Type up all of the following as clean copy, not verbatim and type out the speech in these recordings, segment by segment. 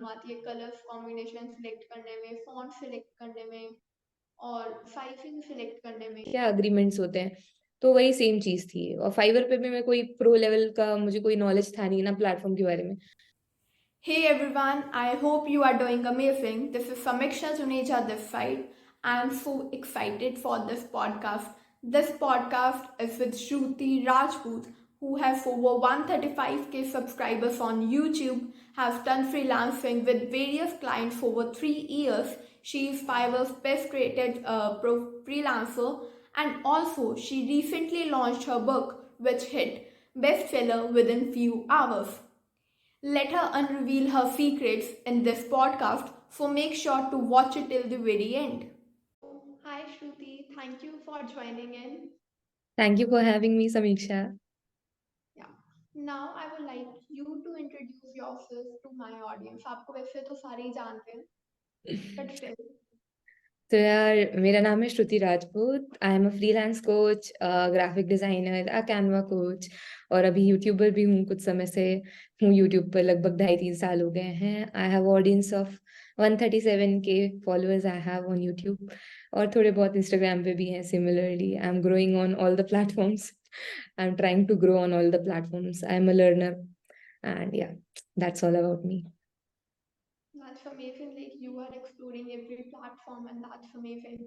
आती है colours combination select करने में, फॉन्ट सिलेक्ट करने में और साइजिंग सिलेक्ट करने में क्या अग्रीमेंट्स होते हैं। तो वही सेम चीज थी, और फाइवर पे भी मैं कोई प्रो लेवल का मुझे कोई नॉलेज था नहीं ना प्लेटफॉर्म के बारे में। Hey everyone, I hope you are doing amazing. This is Samiksha Juneja this side. I am so excited for this podcast. This podcast is with Shruti Rajput, who has over 135k subscribers on YouTube, has done freelancing with various clients for over 3 years. She is Fiverr's best rated freelancer, and also she recently launched her book, which hit bestseller within few hours. Let her unreveal her secrets in this podcast, so make sure to watch it till the very end. Hi Shruti, thank you for joining in. Thank you for having me समीक्षा। Yeah. Now I would like you to introduce yourself to my audience. आपको वैसे तो सारे ही जानते हैं, but still. तो यार, मेरा नाम है Shruti Rajput. I am a freelance coach, graphic designer, a Canva coach, और अभी यूट्यूबर भी हूँ। कुछ समय से हूँ यूट्यूब पर, लगभग 2.5-3 साल हो गए हैं। I have audience of 137k followers I have on YouTube, और थोड़े बहुत इंस्टाग्राम पे भी हैं। Similarly I am growing on all the platforms. I am trying to grow on all the platforms. I am a learner and yeah, that's all about me. That's amazing. Like you are exploring every platform, and that's amazing.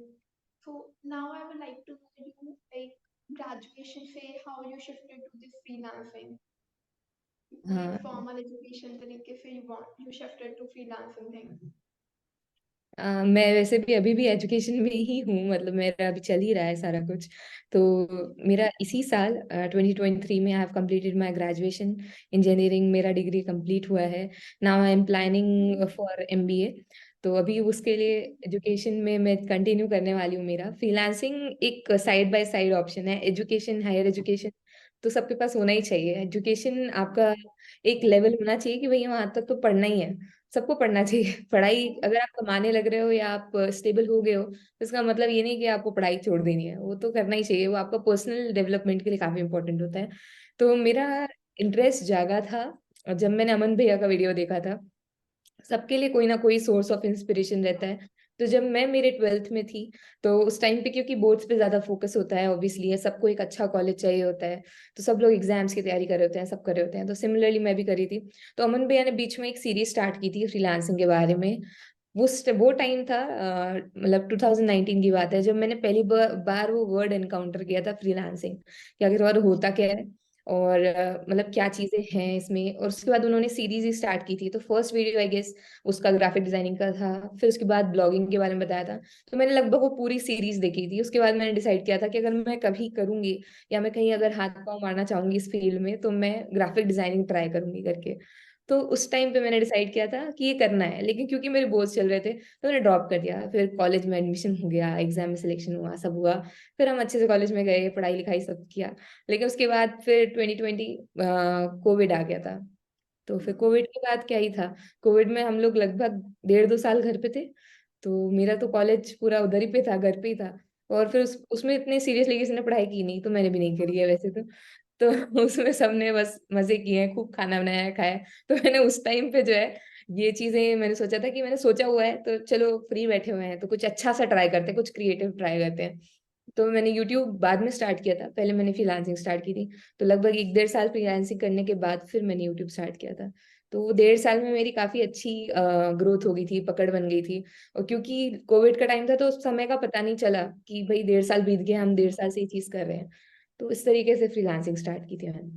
So now I would like to know you, like graduation say how you shifted to this freelancing. पूरी हाँ। formal education तरीके से you shifted to freelancing thing. मैं वैसे भी अभी भी education में ही हूँ, मतलब मेरा अभी चल ही रहा है सारा कुछ। तो मेरा इसी साल 2023 में I have completed my graduation engineering. मेरा डिग्री कंप्लीट हुआ है। Now I am planning for MBA. तो अभी उसके लिए एजुकेशन में मैं कंटिन्यू करने वाली हूँ। मेरा फ्रीलांसिंग एक साइड बाय साइड ऑप्शन है। एजुकेशन, हायर एजुकेशन तो सबके पास होना ही चाहिए। एजुकेशन आपका एक लेवल होना चाहिए कि भाई वहां तक तो पढ़ना ही है। सबको पढ़ना चाहिए। पढ़ाई, अगर आप कमाने लग रहे हो या आप स्टेबल हो गए हो, तो इसका मतलब ये नहीं कि आपको पढ़ाई छोड़ देनी है। वो तो करना ही चाहिए, वो आपका पर्सनल डेवलपमेंट के लिए काफी इंपॉर्टेंट होता है। तो मेरा इंटरेस्ट जागा था और जब मैंने अमन भैया का वीडियो देखा था। सबके लिए कोई ना कोई सोर्स ऑफ इंस्पिरेशन रहता है। तो जब मैं मेरे 12th में थी, तो उस टाइम पे क्योंकि बोर्ड्स पे ज्यादा फोकस होता है, ऑब्वियसली है, सबको एक अच्छा कॉलेज चाहिए होता है। तो सब लोग एग्जाम्स की तैयारी कर रहे होते हैं, सब कर रहे होते हैं। तो सिमिलरली मैं भी करी थी। तो अमन भैया ने बीच में एक सीरीज स्टार्ट की थी फ्रीलांसिंग के बारे में। वो टाइम था, मतलब 2019 की बात है, जब मैंने पहली बार वो वर्ड एनकाउंटर किया था, फ्रीलांसिंग कि आखिर और होता क्या है, और मतलब क्या चीजें हैं इसमें। और उसके बाद उन्होंने सीरीज ही स्टार्ट की थी। तो फर्स्ट वीडियो आई गेस उसका ग्राफिक डिजाइनिंग का था, फिर उसके बाद ब्लॉगिंग के बारे में बताया था। तो मैंने लगभग वो पूरी सीरीज देखी थी। उसके बाद मैंने डिसाइड किया था कि अगर मैं कभी करूंगी या मैं कहीं अगर हाथ पांव मारना चाहूंगी इस फील्ड में, तो मैं ग्राफिक डिजाइनिंग ट्राई करूंगी करके। तो उस टाइम पे मैंने डिसाइड किया था कि ये करना है, लेकिन क्योंकि मेरे बोर्ड चल रहे थे तो मैंने ड्रॉप कर दिया। फिर कॉलेज में एडमिशन हो गया, एग्जाम में सिलेक्शन हुआ, सब हुआ। फिर हम अच्छे से कॉलेज में गए, पढ़ाई लिखाई सब किया। लेकिन उसके बाद फिर 2020 कोविड आ गया था। तो फिर कोविड के बाद क्या ही था। कोविड में हम लोग लगभग 1.5-2 साल घर पे थे। तो मेरा तो कॉलेज पूरा उधर ही पे था, घर पे ही था। और फिर उसमें इतने सीरियसली किसी ने पढ़ाई की नहीं, तो मैंने भी नहीं करी है वैसे तो उसमें सबने बस मजे किए हैं, खूब खाना बनाया है, खाया है। तो मैंने उस टाइम पे जो है, ये चीजें मैंने सोचा था कि मैंने सोचा हुआ है, तो चलो फ्री बैठे हुए हैं तो कुछ अच्छा सा ट्राई करते हैं, कुछ क्रिएटिव ट्राई करते हैं। तो मैंने यूट्यूब बाद में स्टार्ट किया था, पहले मैंने फ्रीलांसिंग स्टार्ट की थी। तो लगभग 1-1.5 साल फ्रीलांसिंग करने के बाद फिर मैंने यूट्यूब स्टार्ट किया था। तो वो 1.5 साल में मेरी काफी अच्छी ग्रोथ हो गई थी, पकड़ बन गई थी। और क्योंकि कोविड का टाइम था, तो उस समय का पता नहीं चला कि भाई 1.5 साल बीत गया, हम 1.5 साल से ये चीज कर रहे हैं। तो इस तरीके से फ्रीलांसिंग स्टार्ट की थी मैंने।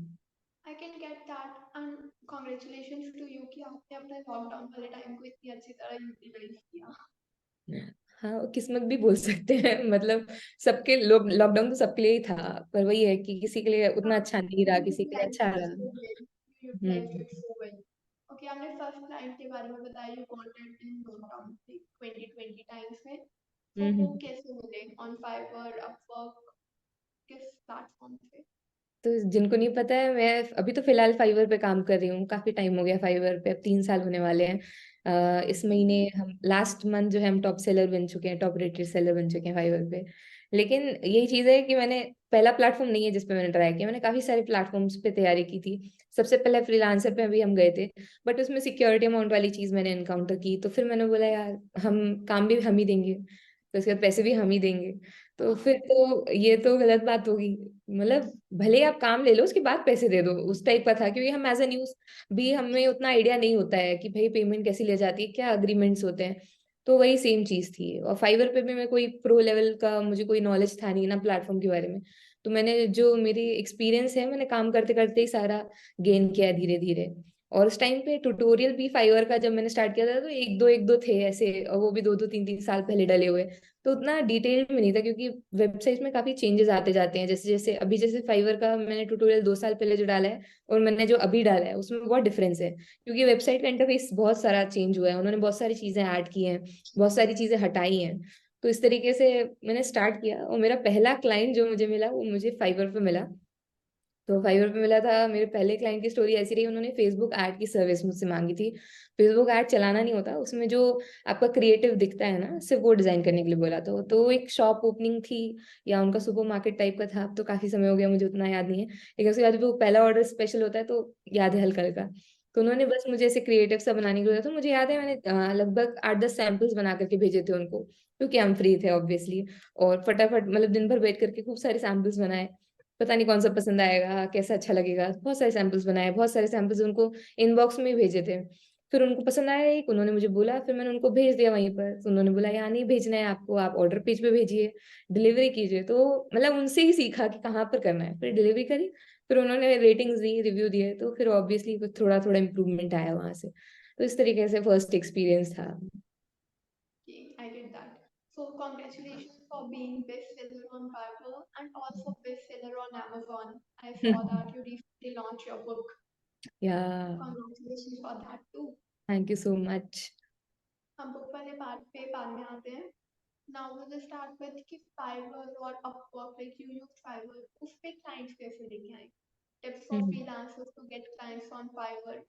I can get that and congratulations to you कि आपने अपने लॉकडाउन वाले टाइम को इतनी अच्छी तरह यूटिलाइज किया। हाँ, वो किस्मत भी बोल सकते हैं। मतलब सबके लोग, लॉकडाउन तो सबके लिए ही था, पर वही है कि किसी के लिए उतना हाँ, अच्छा नहीं रहा, you किसी के लिए utilized अच्छा it रहा। so well. You utilized hmm. it so well. Okay, आपने फर्स्ट क्लाइंट के बारे में बताया you got it in lockdown 2020 times में। तो वो हम्म। कैसे मिले ऑन फाइवर अपवर्क किस प्लेटफॉर्म पे? तो जिनको नहीं पता है, मैं अभी तो फिलहाल फाइवर पे काम कर रही हूँ। काफी टाइम हो गया फाइवर पे, अब 3 साल होने वाले हैं। इस महीने हम लास्ट मंथ जो है हम टॉप सेलर बन चुके हैं, टॉप रेटेड सेलर बन चुके हैं फाइवर पे। लेकिन यही चीज है कि मैंने पहला प्लेटफॉर्म नहीं है जिस पे मैंने ट्राई किया, मैंने काफी सारे प्लेटफॉर्म्स पे तैयारी की थी। सबसे पहले फ्रीलांसर पे भी हम गए थे, बट उसमें सिक्योरिटी अमाउंट वाली चीज मैंने एनकाउंटर की, तो फिर मैंने बोला यार हम काम भी हम ही देंगे, तो उसके बाद पैसे भी हम ही देंगे, तो फिर तो ये तो गलत बात होगी। मतलब भले आप काम ले लो उसके बाद पैसे दे दो, उस टाइप का था, क्योंकि हम एज ए न्यूज भी हमें उतना आइडिया नहीं होता है कि भाई पेमेंट कैसी ले जाती है, क्या अग्रीमेंट्स होते हैं। तो वही सेम चीज थी। और फाइवर पे भी मैं कोई प्रो लेवल का मुझे कोई नॉलेज था नहीं ना प्लेटफॉर्म के बारे में, तो मैंने जो मेरी एक्सपीरियंस है मैंने काम करते करते ही सारा गेन किया धीरे धीरे। और उस टाइम पे ट्यूटोरियल भी फाइवर का जब मैंने स्टार्ट किया था तो एक दो थे ऐसे, और वो भी दो दो तीन तीन साल पहले डले हुए, तो उतना डिटेल में नहीं था, क्योंकि वेबसाइट में काफी चेंजेस आते जाते हैं। जैसे जैसे अभी जैसे फाइवर का मैंने ट्यूटोरियल 2 साल पहले जो डाला है और मैंने जो अभी डाला है उसमें बहुत डिफरेंस है, क्योंकि वेबसाइट का इंटरफेस बहुत सारा चेंज हुआ है, उन्होंने बहुत सारी चीजें ऐड की हैं, बहुत सारी चीजें हटाई हैं। तो इस तरीके से मैंने स्टार्ट किया, और मेरा पहला क्लाइंट जो मुझे मिला वो मुझे फाइवर पे मिला। तो फाइवर पे मिला था। मेरे पहले क्लाइंट की स्टोरी ऐसी रही, उन्होंने फेसबुक ऐड की सर्विस मुझसे मांगी थी। फेसबुक ऐड चलाना नहीं होता, उसमें जो आपका क्रिएटिव दिखता है ना सिर्फ वो डिजाइन करने के लिए बोला। तो एक शॉप ओपनिंग थी, या उनका सुपर मार्केट टाइप का था, अब तो काफी समय हो गया मुझे उतना याद नहीं है, लेकिन उसके बाद भी वो पहला ऑर्डर स्पेशल होता है तो याद है हल्का हल्का। तो उन्होंने बस मुझे ऐसे क्रिएटिव सा बनाने के लिए, तो मुझे याद है मैंने लगभग 8-10 सैंपल्स बना करके भेजे थे उनको, क्योंकि हम फ्री थे ऑब्वियसली। और फटाफट मतलब दिन भर बैठ करके खूब सारे सैंपल्स बनाए, पता नहीं कौन सा पसंद आएगा, कैसा अच्छा लगेगा, बहुत सारे सैंपल्स बनाए, बहुत सारे सैंपल्स उनको इनबॉक्स में ही भेजे थे। फिर उनको पसंद आया एक, उन्होंने मुझे बोला, फिर मैंने उनको भेज दिया वहीं पर, तो उन्होंने बोला यहाँ नहीं भेजना है आपको, आप ऑर्डर पेज पे भेजिए, डिलीवरी कीजिए। तो मतलब उनसे ही सीखा कि कहाँ पर करना है, फिर डिलीवरी करी। फिर उन्होंने रेटिंग्स दी, रिव्यू दिए, तो फिर ऑब्वियसली थोड़ा थोड़ा इम्प्रूवमेंट आया वहां से। तो इस तरीके से फर्स्ट एक्सपीरियंस था। Okay, I get that. So congratulations for being bestseller on Fiverr and also bestseller on Amazon. I saw that you recently launched your book. या, Congratulations for that too. Thank you so much. हम book वाले part पे बाद में आते हैं. Now we'll just start with कि Fiverr और Upwork, like you use Fiverr, उस पे clients कैसे लेके आए? Tips for freelancers to get clients on Fiverr.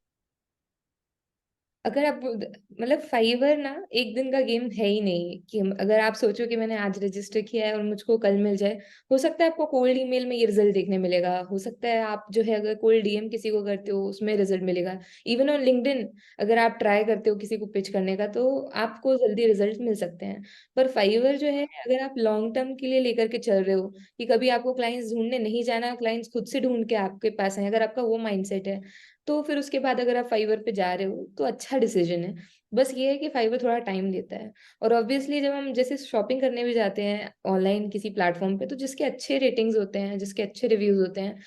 अगर आप मतलब फाइवर ना एक दिन का गेम है ही नहीं, कि अगर आप सोचो कि मैंने आज रजिस्टर किया है और मुझको कल मिल जाए, हो सकता है आपको कोल्ड ईमेल में ये रिजल्ट देखने मिलेगा, हो सकता है आप जो है अगर कोल्ड डीएम किसी को करते हो उसमें रिजल्ट मिलेगा, इवन ऑन लिंक्डइन अगर आप ट्राई करते हो किसी को पिच करने का तो आपको जल्दी रिजल्ट मिल सकते हैं। पर फाइवर जो है अगर आप लॉन्ग टर्म के लिए लेकर के चल रहे हो, कि कभी आपको क्लाइंट्स ढूंढने नहीं जाना, क्लाइंट्स खुद से ढूंढ के आपके पास आए, अगर आपका वो माइंडसेट है, तो फिर उसके बाद अगर आप फाइवर पे जा रहे हो तो अच्छा डिसीजन है। बस ये है कि फाइवर थोड़ा टाइम लेता है। और ऑब्वियसली जब हम जैसे शॉपिंग करने भी जाते हैं ऑनलाइन किसी प्लेटफॉर्म पे, तो जिसके अच्छे रेटिंग्स होते हैं, जिसके अच्छे रिव्यूज होते हैं,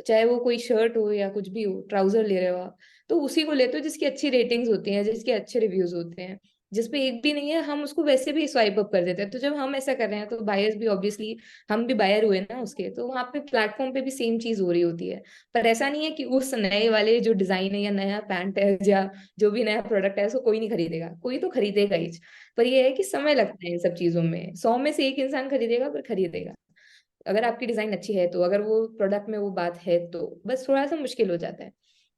चाहे वो कोई शर्ट हो या कुछ भी हो, ट्राउजर ले रहे हो आप, तो उसी को लेते हो जिसकी अच्छी रेटिंग्स होती हैं, जिसके अच्छे रिव्यूज होते हैं। जिस पे एक भी नहीं है हम उसको वैसे भी स्वाइप अप कर देते हैं। तो जब हम ऐसा कर रहे हैं तो बायर्स भी ऑब्वियसली, हम भी बायर हुए ना उसके, तो वहां पे प्लेटफॉर्म पे भी सेम चीज हो रही होती है। पर ऐसा नहीं है कि उस नए वाले जो डिजाइन है या नया पैंट है या जो भी नया प्रोडक्ट है उसको कोई नहीं खरीदेगा, कोई तो खरीदेगा ही। पर ये है कि समय लगता है इन सब चीजों में, 100 में से 1 इंसान खरीदेगा पर खरीदेगा, अगर आपकी डिजाइन अच्छी है तो, अगर वो प्रोडक्ट में वो बात है तो। बस थोड़ा सा मुश्किल हो जाता है।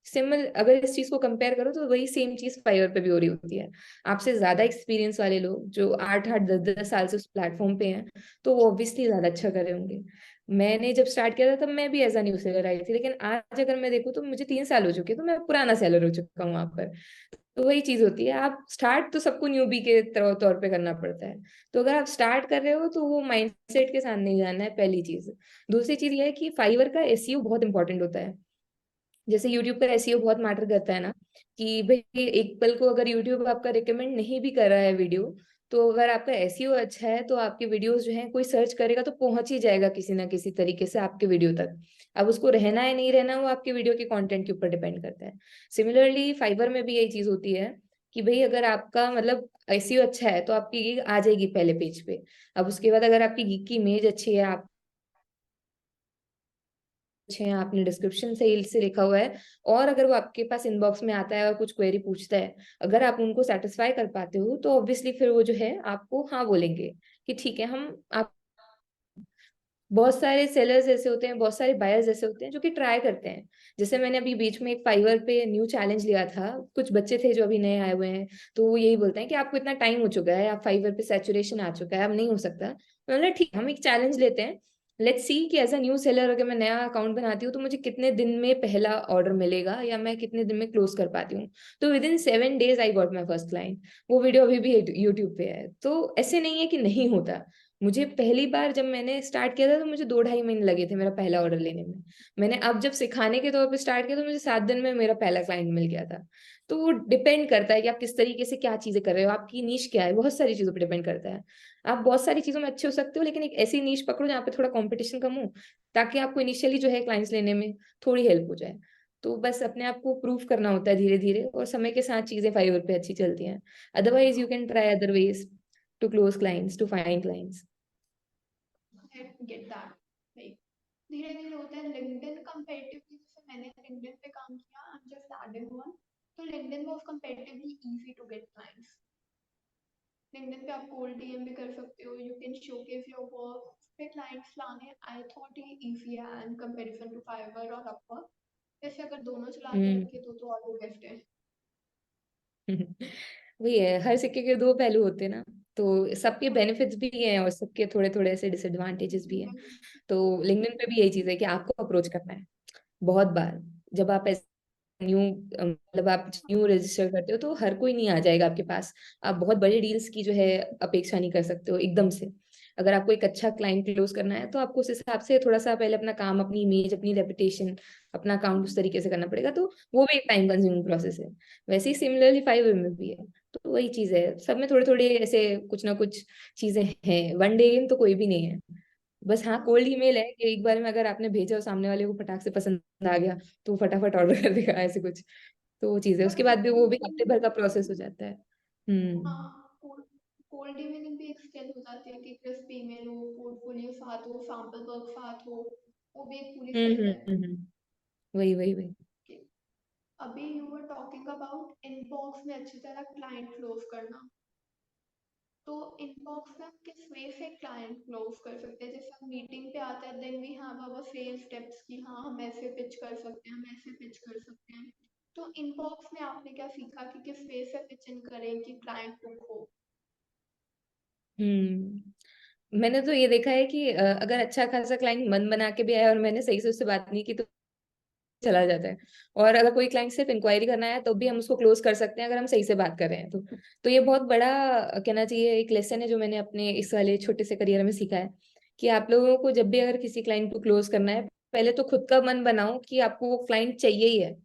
सिमिल अगर इस चीज को कंपेयर करो तो वही सेम चीज फाइवर पे भी हो रही होती है। आपसे ज्यादा एक्सपीरियंस वाले लोग जो 8-8 10-10 साल से उस प्लेटफॉर्म पे हैं, तो वो ऑब्वियसली ज्यादा अच्छा कर रहे होंगे। मैंने जब स्टार्ट किया था तब मैं भी एज अ न्यू सेलर आई थी, लेकिन आज अगर मैं देखूँ तो मुझे 3 साल हो चुके हैं, तो मैं पुराना सेलर हो चुका हूँ वहां पर। तो वही चीज होती है, आप स्टार्ट तो सबको न्यूबी के तौर पे करना पड़ता है। तो अगर आप स्टार्ट कर रहे हो तो वो माइंडसेट के साथ नहीं जाना है, पहली चीज। दूसरी चीज ये है कि फाइवर का एसईओ बहुत इंपॉर्टेंट होता है। जैसे यूट्यूब पर एसईओ बहुत मैटर करता है ना, कि भाई एक पल को अगर यूट्यूब आपका रिकमेंड नहीं भी कर रहा है वीडियो, तो अगर आपका एसईओ अच्छा है तो आपके वीडियोस जो है कोई सर्च करेगा तो पहुंच ही जाएगा किसी ना किसी तरीके से आपके वीडियो तक। अब उसको रहना है नहीं रहना वो आपके वीडियो के कंटेंट के ऊपर डिपेंड करता है। सिमिलरली फाइबर में भी यही चीज होती है, कि भाई अगर आपका मतलब एसईओ अच्छा है तो आपकी गिग आ जाएगी पहले पेज पे। अब उसके बाद अगर आपकी गिग की इमेज अच्छी है, आप अच्छे हैं, आपने डिस्क्रिप्शन सही से लिखा हुआ है, और अगर वो आपके पास इनबॉक्स में आता है और कुछ क्वेरी पूछता है, अगर आप उनको सेटिस्फाई कर पाते हो तो ऑब्वियसली फिर वो जो है आपको हाँ बोलेंगे कि ठीक है हम आप बहुत सारे सेलर्स ऐसे होते हैं, बहुत सारे बायर्स ऐसे होते हैं जो कि ट्राई करते हैं। जैसे मैंने अभी बीच में एक फाइवर पे न्यू चैलेंज लिया था, कुछ बच्चे थे जो अभी नए आए हुए हैं, तो वो यही बोलते हैं कि आपको इतना टाइम हो चुका है, आप फाइवर पे सैचुरेशन आ चुका है, अब नहीं हो सकता। तो मैंने ठीक, हम एक चैलेंज लेते हैं, लेट्स सी कि एज अ न्यू सेलर अगर मैं नया अकाउंट बनाती हूँ तो मुझे कितने दिन में पहला ऑर्डर मिलेगा या मैं कितने दिन में क्लोज कर पाती हूँ। तो with in 7 days I got my first client. वो वीडियो अभी भी यूट्यूब पे है। तो ऐसे नहीं है कि नहीं होता। मुझे पहली बार जब मैंने स्टार्ट किया था तो मुझे 2 ढाई महीने लगे थे मेरा पहला ऑर्डर लेने में। मैंने अब जब सिखाने के तौर पे स्टार्ट किया तो मुझे 7 दिन में मेरा पहला क्लाइंट मिल गया था। तो वो डिपेंड करता है कि आप किस तरीके से क्या चीजें कर रहे हो, आपकी नीश क्या है, बहुत सारी चीजों पर डिपेंड करता है। आप बहुत सारी चीजों में अच्छे हो सकते हो, लेकिन एक ऐसी नीश पकड़ो जहाँ पे थोड़ा कंपटीशन कम हो, ताकि आपको इनिशियली जो है क्लाइंट्स लेने में थोड़ी हेल्प हो जाए। तो बस अपने आप को प्रूव करना होता है धीरे धीरे, और समय के साथ चीजें फाइवर पे अच्छी चलती हैं। Otherwise you can try other ways to close clients, to find clients. Get that. Like धीरे धीरे होता है। लिंक्डइन कंपेरेटिवली, जैसे मैंने लिंक्डइन पे काम किया, I am just adding one, तो LinkedIn was comparatively easy to get clients. LinkedIn पे आप कोल्ड डीएम भी कर सकते हो, you can showcase your work पे क्लाइंट्स लाने। आई थॉट ये इजी है इन कंपैरिजन टू फाइवर और अपवर्क। जैसे अगर दोनों चला के हम्म। रखे तो और भी बेस्ट है। वही है, हर सिक्के के दो पहलू होते हैं ना। तो सबके बेनिफिट्स भी हैं और सबके थोड़े थोड़े ऐसे डिसएडवांटेजेस भी हैं। तो लिंक्डइन पे भी यही चीज है कि आपको अप्रोच करना है बहुत बार। जब आप न्यू मतलब आप न्यू रजिस्टर करते हो तो हर कोई नहीं आ जाएगा आपके पास। आप बहुत बड़े डील्स की जो है अपेक्षा नहीं कर सकते हो एकदम से। अगर आपको एक अच्छा क्लाइंट क्लोज करना है तो आपको उस हिसाब से थोड़ा सा पहले अपना काम, अपनी इमेज, अपनी रेपुटेशन, अपना अकाउंट उस तरीके से करना पड़ेगा। तो वो भी एक टाइम कंज्यूमिंग प्रोसेस है। वैसे ही सिमिलरली फाइवर में भी है। तो वही चीज है, सब में थोड़े थोड़े ऐसे कुछ ना कुछ चीजें हैं। वन डे गेम तो कोई भी नहीं है। बस हाँ, कोल्ड ईमेल है कि एक बार में अगर आपने भेजा और सामने वाले को फटाक से पसंद आ गया तो वो फटाफट ऑर्डर कर देगा, ऐसे कुछ। तो वो चीज है, बट उसके बाद भी वो भी हफ्ते भर का कोल्ड, प्रोसेस हो जाता है। हम्म। हाँ, कोल्ड ईमेलिंग भी एक स्किल हो जाती है कि क्रिस्प ईमेल हो, पोर्टफोलियो साथ हो, सैंपल वर्क साथ हो, वो भी एक पूरी हम्म। स्किल है। वही वही वही। कि अभी you were talking about inbox में अच्छी तरह क्लाइंट क्लोज करना। तो इनबॉक्स में हम किस वे से क्लाइंट क्लोज कर सकते हैं? जैसे हम मीटिंग पे आता है, then we have our sales tips कि हाँ हम ऐसे पिच कर सकते हैं, हम ऐसे पिच कर सकते हैं। तो इनबॉक्स में आपने क्या सीखा कि किस वे से पिच इन करें कि क्लाइंट बुक हो? मैंने तो ये देखा है कि अगर अच्छा खासा क्लाइंट मन बना के भी आया और मैंने सही से उससे बात नहीं की तो चला जाता है। और अगर कोई क्लाइंट सिर्फ इंक्वायरी करना है तो भी हम उसको क्लोज कर सकते हैं अगर हम सही से बात कर रहे हैं तो ये बहुत बड़ा कहना चाहिए एक लेसन है जो मैंने अपने इस वाले छोटे से करियर में सीखा है। कि आप लोगों को जब भी अगर किसी क्लाइंट को क्लोज करना है, पहले तो खुद का मन बनाओ कि आपको वो क्लाइंट चाहिए ही है,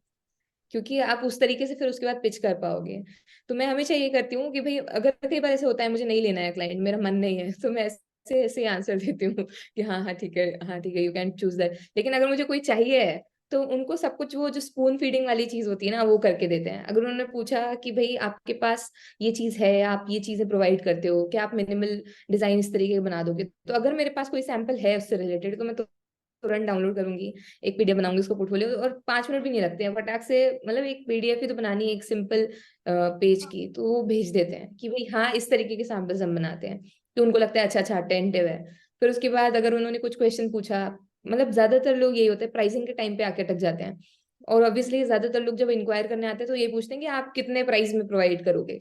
क्योंकि आप उस तरीके से फिर उसके बाद पिच कर पाओगे। तो मैं हमेशा ये करती हूँ कि भाई अगर कई बार ऐसे होता है मुझे नहीं लेना है क्लाइंट, मेरा मन नहीं है, तो मैं ऐसे ऐसे आंसर देती हूँ कि हाँ हाँ ठीक है, हाँ ठीक है, यू कैन चूज दैट। लेकिन अगर मुझे कोई चाहिए है तो उनको सब कुछ, वो जो स्पून फीडिंग वाली चीज होती है ना, वो करके देते हैं। अगर उन्होंने पूछा कि भाई आपके पास ये चीज है, आप ये चीजें प्रोवाइड करते हो क्या, आप मिनिमल डिजाइन इस तरीके के बना दोगे, तो अगर मेरे पास कोई सैंपल है उससे रिलेटेड तो मैं तुरंत डाउनलोड करूंगी, एक पीडीएफ बनाऊंगी उसको पोर्टफोलियो, और 5 मिनट भी नहीं लगते हैं फटाक से। मतलब एक पीडीएफ ही तो बनानी है एक सिंपल पेज की, तो वो भेज देते हैं कि भाई हाँ इस तरीके के सैंपल्स हम बनाते हैं। तो उनको लगता है अच्छा अच्छा अटेंटिव है। फिर उसके बाद अगर उन्होंने कुछ क्वेश्चन पूछा, मतलब ज्यादातर लोग यही होते हैं प्राइसिंग के टाइम पे आके अटक जाते हैं। और ऑब्वियसली ज्यादातर लोग जब इंक्वायर करने आते हैं तो ये पूछते हैं कि आप कितने प्राइस में प्रोवाइड करोगे।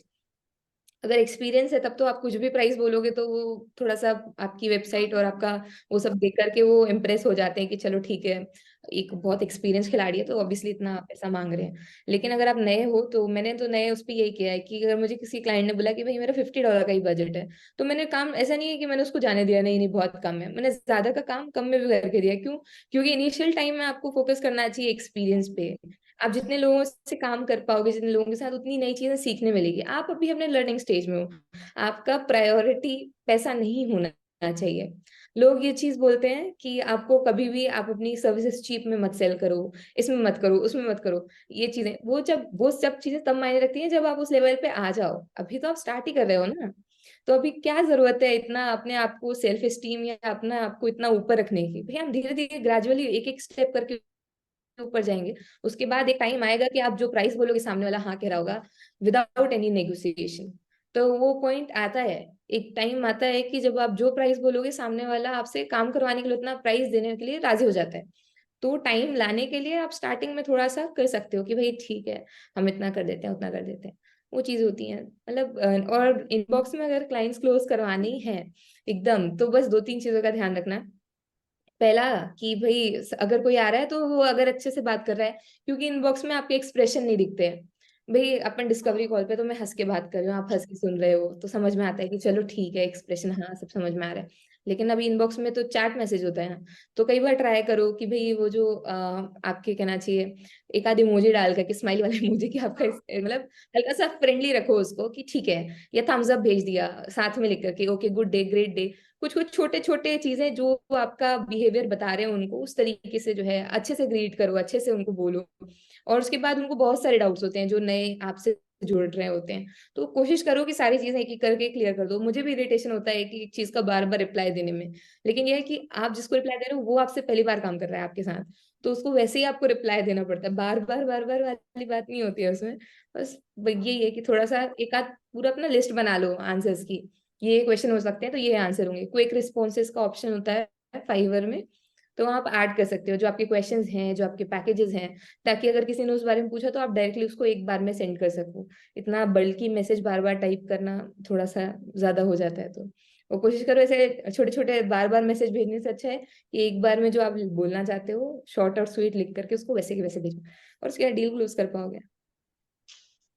अगर एक्सपीरियंस है तब तो आप कुछ भी प्राइस बोलोगे तो वो थोड़ा सा आपकी वेबसाइट और आपका वो सब देख करके वो इम्प्रेस हो जाते हैं कि चलो ठीक है, एक बहुत एक्सपीरियंस खिलाड़ी है तो ऑब्वियसली इतना पैसा मांग रहे हैं। लेकिन अगर आप नए हो, तो मैंने तो नए उस पर यही किया है कि अगर मुझे किसी क्लाइंट ने बोला कि भाई मेरा $50 का ही बजट है, तो मैंने काम ऐसा नहीं है कि मैंने उसको जाने दिया नहीं नहीं बहुत कम है, मैंने ज्यादा का काम कम में भी करके दिया। क्यों? क्योंकि इनिशियल टाइम में आपको फोकस करना चाहिए एक्सपीरियंस पे। आप जितने लोगों से काम कर पाओगे, जितने लोगों के साथ, उतनी नई चीजें सीखने मिलेगी। आप अभी अपने लर्निंग स्टेज में हो, आपका प्रायोरिटी पैसा नहीं होना चाहिए। लोग ये चीज बोलते हैं कि आपको कभी भी आप अपनी सर्विसेज चीप में मत सेल करो, इसमें मत करो, उसमें मत करो। ये चीजें, वो सब चीजें तब मायने रखती हैं जब आप उस लेवल पे आ जाओ। अभी तो आप स्टार्ट ही कर रहे हो ना। तो अभी क्या जरूरत है इतना अपने आप को सेल्फ एस्टीम या अपना आपको इतना ऊपर रखने की? भाई हम धीरे धीरे ग्रेजुअली एक एक स्टेप करके ऊपर जाएंगे। उसके बाद एक टाइम आएगा कि आप जो प्राइस बोलोगे सामने वाला हाँ कह रहा होगा, विदाउट एनी नेगोशिएशन। तो वो पॉइंट आता है, एक टाइम आता है कि जब आप जो प्राइस बोलोगे सामने वाला आपसे काम करवाने के लिए उतना प्राइस देने के लिए राजी हो जाता है। तो टाइम लाने के लिए आप स्टार्टिंग में थोड़ा सा कर सकते हो कि भाई ठीक है, हम इतना कर देते हैं, उतना कर देते हैं। वो चीज होती है मतलब। और इनबॉक्स में अगर क्लाइंट्स क्लोज करवाने ही है एकदम, तो बस 2-3 चीजों का ध्यान रखना। पहला, कि भाई अगर कोई आ रहा है तो वो अगर अच्छे से बात कर रहा है, क्योंकि इनबॉक्स में आपके एक्सप्रेशन नहीं दिखते हैं। भाई अपन डिस्कवरी कॉल पे तो मैं हंस के बात कर रही हूँ, आप हंस के सुन रहे हो, तो समझ में आता है कि चलो ठीक है, एक्सप्रेशन हाँ सब समझ में आ रहा है। लेकिन अभी इनबॉक्स में तो चैट मैसेज होता है ना, तो कई बार ट्राई करो कि भाई वो जो आपके कहना चाहिए, एक आधी इमोजी डाल करके, स्माइल वाले इमोजी, की आपका मतलब हल्का सा फ्रेंडली रखो उसको कि ठीक है, या थम्स अप भेज दिया साथ में लिख करके, okay good day great day. कुछ कुछ छोटे छोटे चीजें जो आपका बिहेवियर बता रहे हैं उनको, उस तरीके से जो है अच्छे से ग्रीट करो, अच्छे से उनको बोलो। और उसके बाद उनको बहुत सारे डाउट्स होते हैं जो नए आपसे जुड़ रहे होते हैं, तो कोशिश करो कि सारी चीजें एक एक करके क्लियर कर दो। मुझे भी इरिटेशन होता है कि एक चीज का बार बार रिप्लाई देने में, लेकिन यह है कि आप जिसको रिप्लाई दे रहे हो वो आपसे पहली बार काम कर रहा है आपके साथ, तो उसको वैसे ही आपको रिप्लाई देना पड़ता है। बार बार वाली बात नहीं होती है उसमें। बस यही है कि थोड़ा सा एक आध पूरा अपना लिस्ट बना लो आंसर्स की, ये क्वेश्चन हो सकते हैं तो ये आंसर होंगे। क्विक रिस्पॉन्सेज का ऑप्शन होता है फाइवर में, तो आप ऐड कर सकते हो जो आपके क्वेश्चंस हैं, जो आपके पैकेजेस हैं, ताकि अगर किसी ने उस बारे में पूछा तो आप डायरेक्टली उसको एक बार में सेंड कर सको। इतना बल्कि मैसेज बार बार टाइप करना थोड़ा सा ज्यादा हो जाता है, तो वो कोशिश करो ऐसे छोटे छोटे बार बार मैसेज भेजने से अच्छा है कि एक बार में जो आप बोलना चाहते हो शॉर्ट और स्वीट लिख करके उसको वैसे के वैसे भेजो, और उसके बाद डील क्लोज कर पाओगे।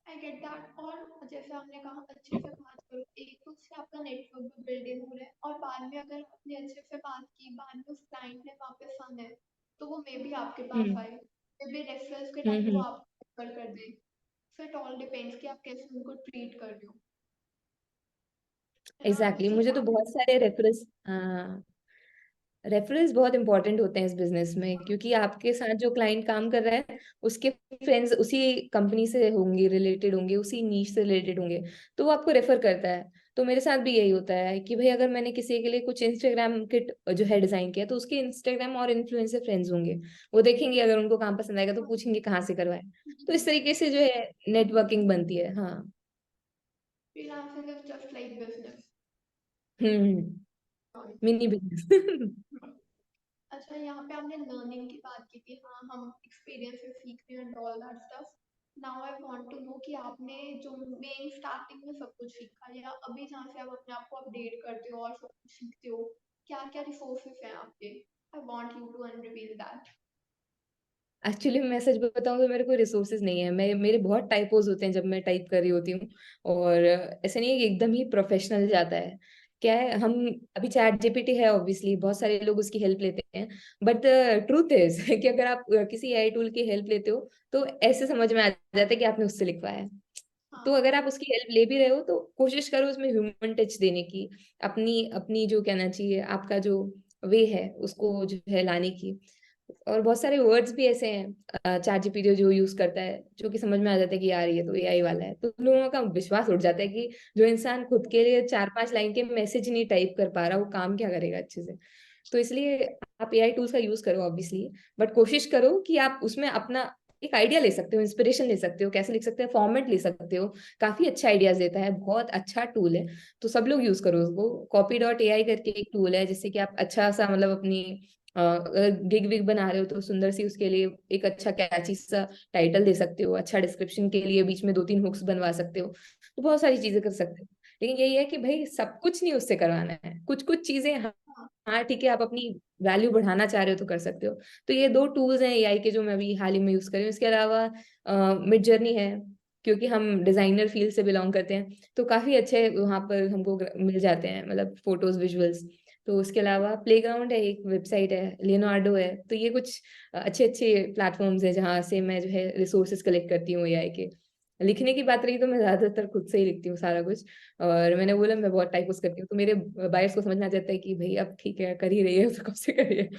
I get that. और जैसे आपने कहा अच्छे से बात करो, एक तो उससे आपका नेटवर्क भी बिल्डिंग हो रहा है, और बाद में अगर आपने अच्छे से बात की, बाद में उस क्लाइंट ने वापस आना है, तो वो मे भी आपके पास हम्म आए, मे भी रेफरेंस के टाइम वो हम्म। आपको रेफर कर दे। सो इट ऑल डिपेंड्स कि आप कैसे उनको ट्रीट कर रहे हो, है ना। एग्जैक्टली, सो मुझे तो बहुत सारे रेफरेंस, हाँ, रेफरेंस बहुत इंपॉर्टेंट होते हैं इस बिजनेस में, क्योंकि आपके साथ जो क्लाइंट काम कर रहा है उसके फ्रेंड्स उसी कंपनी से होंगे, रिलेटेड होंगे, उसी नीश से रिलेटेड होंगे, तो वो आपको रेफर करता है। तो मेरे साथ भी यही होता है कि भाई अगर मैंने किसी के लिए कुछ इंस्टाग्राम किट जो है डिजाइन किया, तो उसके इंस्टाग्राम और इन्फ्लुएंसर फ्रेंड्स होंगे, वो देखेंगे, अगर उनको काम पसंद आएगा तो पूछेंगे कहाँ से करवाए। तो इस तरीके से जो है नेटवर्किंग बनती है। हाँ। Freelancing is just like business. Hmm. Sorry. Mini business. अच्छा, यहाँ पे आपने लर्निंग की बात की थी, हाँ हम एक्सपीरियंस से सीख रहे हैं and all that stuff. Now I want to know कि आपने जो मेन स्टार्टिंग में सब कुछ सीखा, या अभी जहाँ से आप अपने आप को अपडेट करते हो और सब कुछ सीखते हो, क्या क्या रिसोर्सेज हैं आपके। I want you to unreveal that. Actually मैं सच बताऊं तो मेरे को रिसोर्सेज नहीं है, मैं मेरे बहुत टाइपोज होते हैं जब मैं टाइप कर रही होती हूँ। और ऐसे नहीं है कि एकदम ही प्रोफेशनल जाता है। क्या है, हम अभी चैट जीपीटी है, ऑब्वियसली बहुत सारे लोग उसकी हेल्प लेते हैं, बट ट्रूथ इज कि अगर आप किसी एआई टूल की हेल्प लेते हो तो ऐसे समझ में आ जाता है कि आपने उससे लिखवाया है। तो हाँ। अगर आप उसकी हेल्प ले भी रहे हो तो कोशिश करो उसमें ह्यूमन टच देने की, अपनी अपनी जो कहना चाहिए आपका जो वे है उसको जो है लाने की। और बहुत सारे वर्ड्स भी ऐसे हैं चैट जीपीटी जो यूज करता है, जो कि समझ में आ जाता है कि यार ये तो एआई वाला है, तो लोगों का विश्वास उठ जाता है कि जो इंसान खुद के लिए 4-5 लाइन के मैसेज नहीं टाइप कर पा रहा वो काम क्या करेगा अच्छे से। तो इसलिए आप एआई टूल्स का यूज करो ऑब्वियसली, बट कोशिश करो कि आप उसमें अपना एक आइडिया ले सकते हो, इंस्पिरेशन ले सकते हो, कैसे लिख सकते हो, फॉर्मेट ले सकते हो। काफी अच्छा आइडियाज देता है, बहुत अच्छा टूल है, तो सब लोग यूज करो उसको। copy.ai करके एक टूल है जिससे कि आप अच्छा सा मतलब अपनी गिग विग बना रहे हो तो सुंदर सी उसके लिए एक अच्छा कैची सा टाइटल दे सकते हो, अच्छा डिस्क्रिप्शन के लिए बीच में 2-3 हुक्स बनवा सकते हो, तो बहुत सारी चीजें कर सकते हो। लेकिन यही है कि भाई सब कुछ नहीं उससे करवाना है, कुछ कुछ चीजें हाँ। हाँ। हाँ ठीक है, आप अपनी वैल्यू बढ़ाना चाह रहे हो तो कर सकते हो। तो ये 2 टूल्स हैं एआई के जो मैं अभी हाल ही में यूज कर रही हूँ। इसके अलावा मिड जर्नी है, क्योंकि हम डिजाइनर फील्ड से बिलोंग करते हैं, तो काफी अच्छे वहां पर हमको मिल जाते हैं मतलब फोटोज विजुअल्स। तो उसके अलावा प्लेग्राउंड है, एक वेबसाइट है, लियोनार्डो है, तो ये कुछ अच्छे अच्छे प्लेटफॉर्म्स है जहाँ से मैं जो है रिसोर्सेज कलेक्ट करती हूँ एआई के। लिखने की बात रही तो मैं ज्यादातर खुद से ही लिखती हूँ सारा कुछ। और मैंने बोला मैं बहुत टाइपोस करती हूँ, तो मेरे बायर्स को समझ में आ जाता है कि भाई अब ठीक है कर ही रही है तो कब से कर रही है।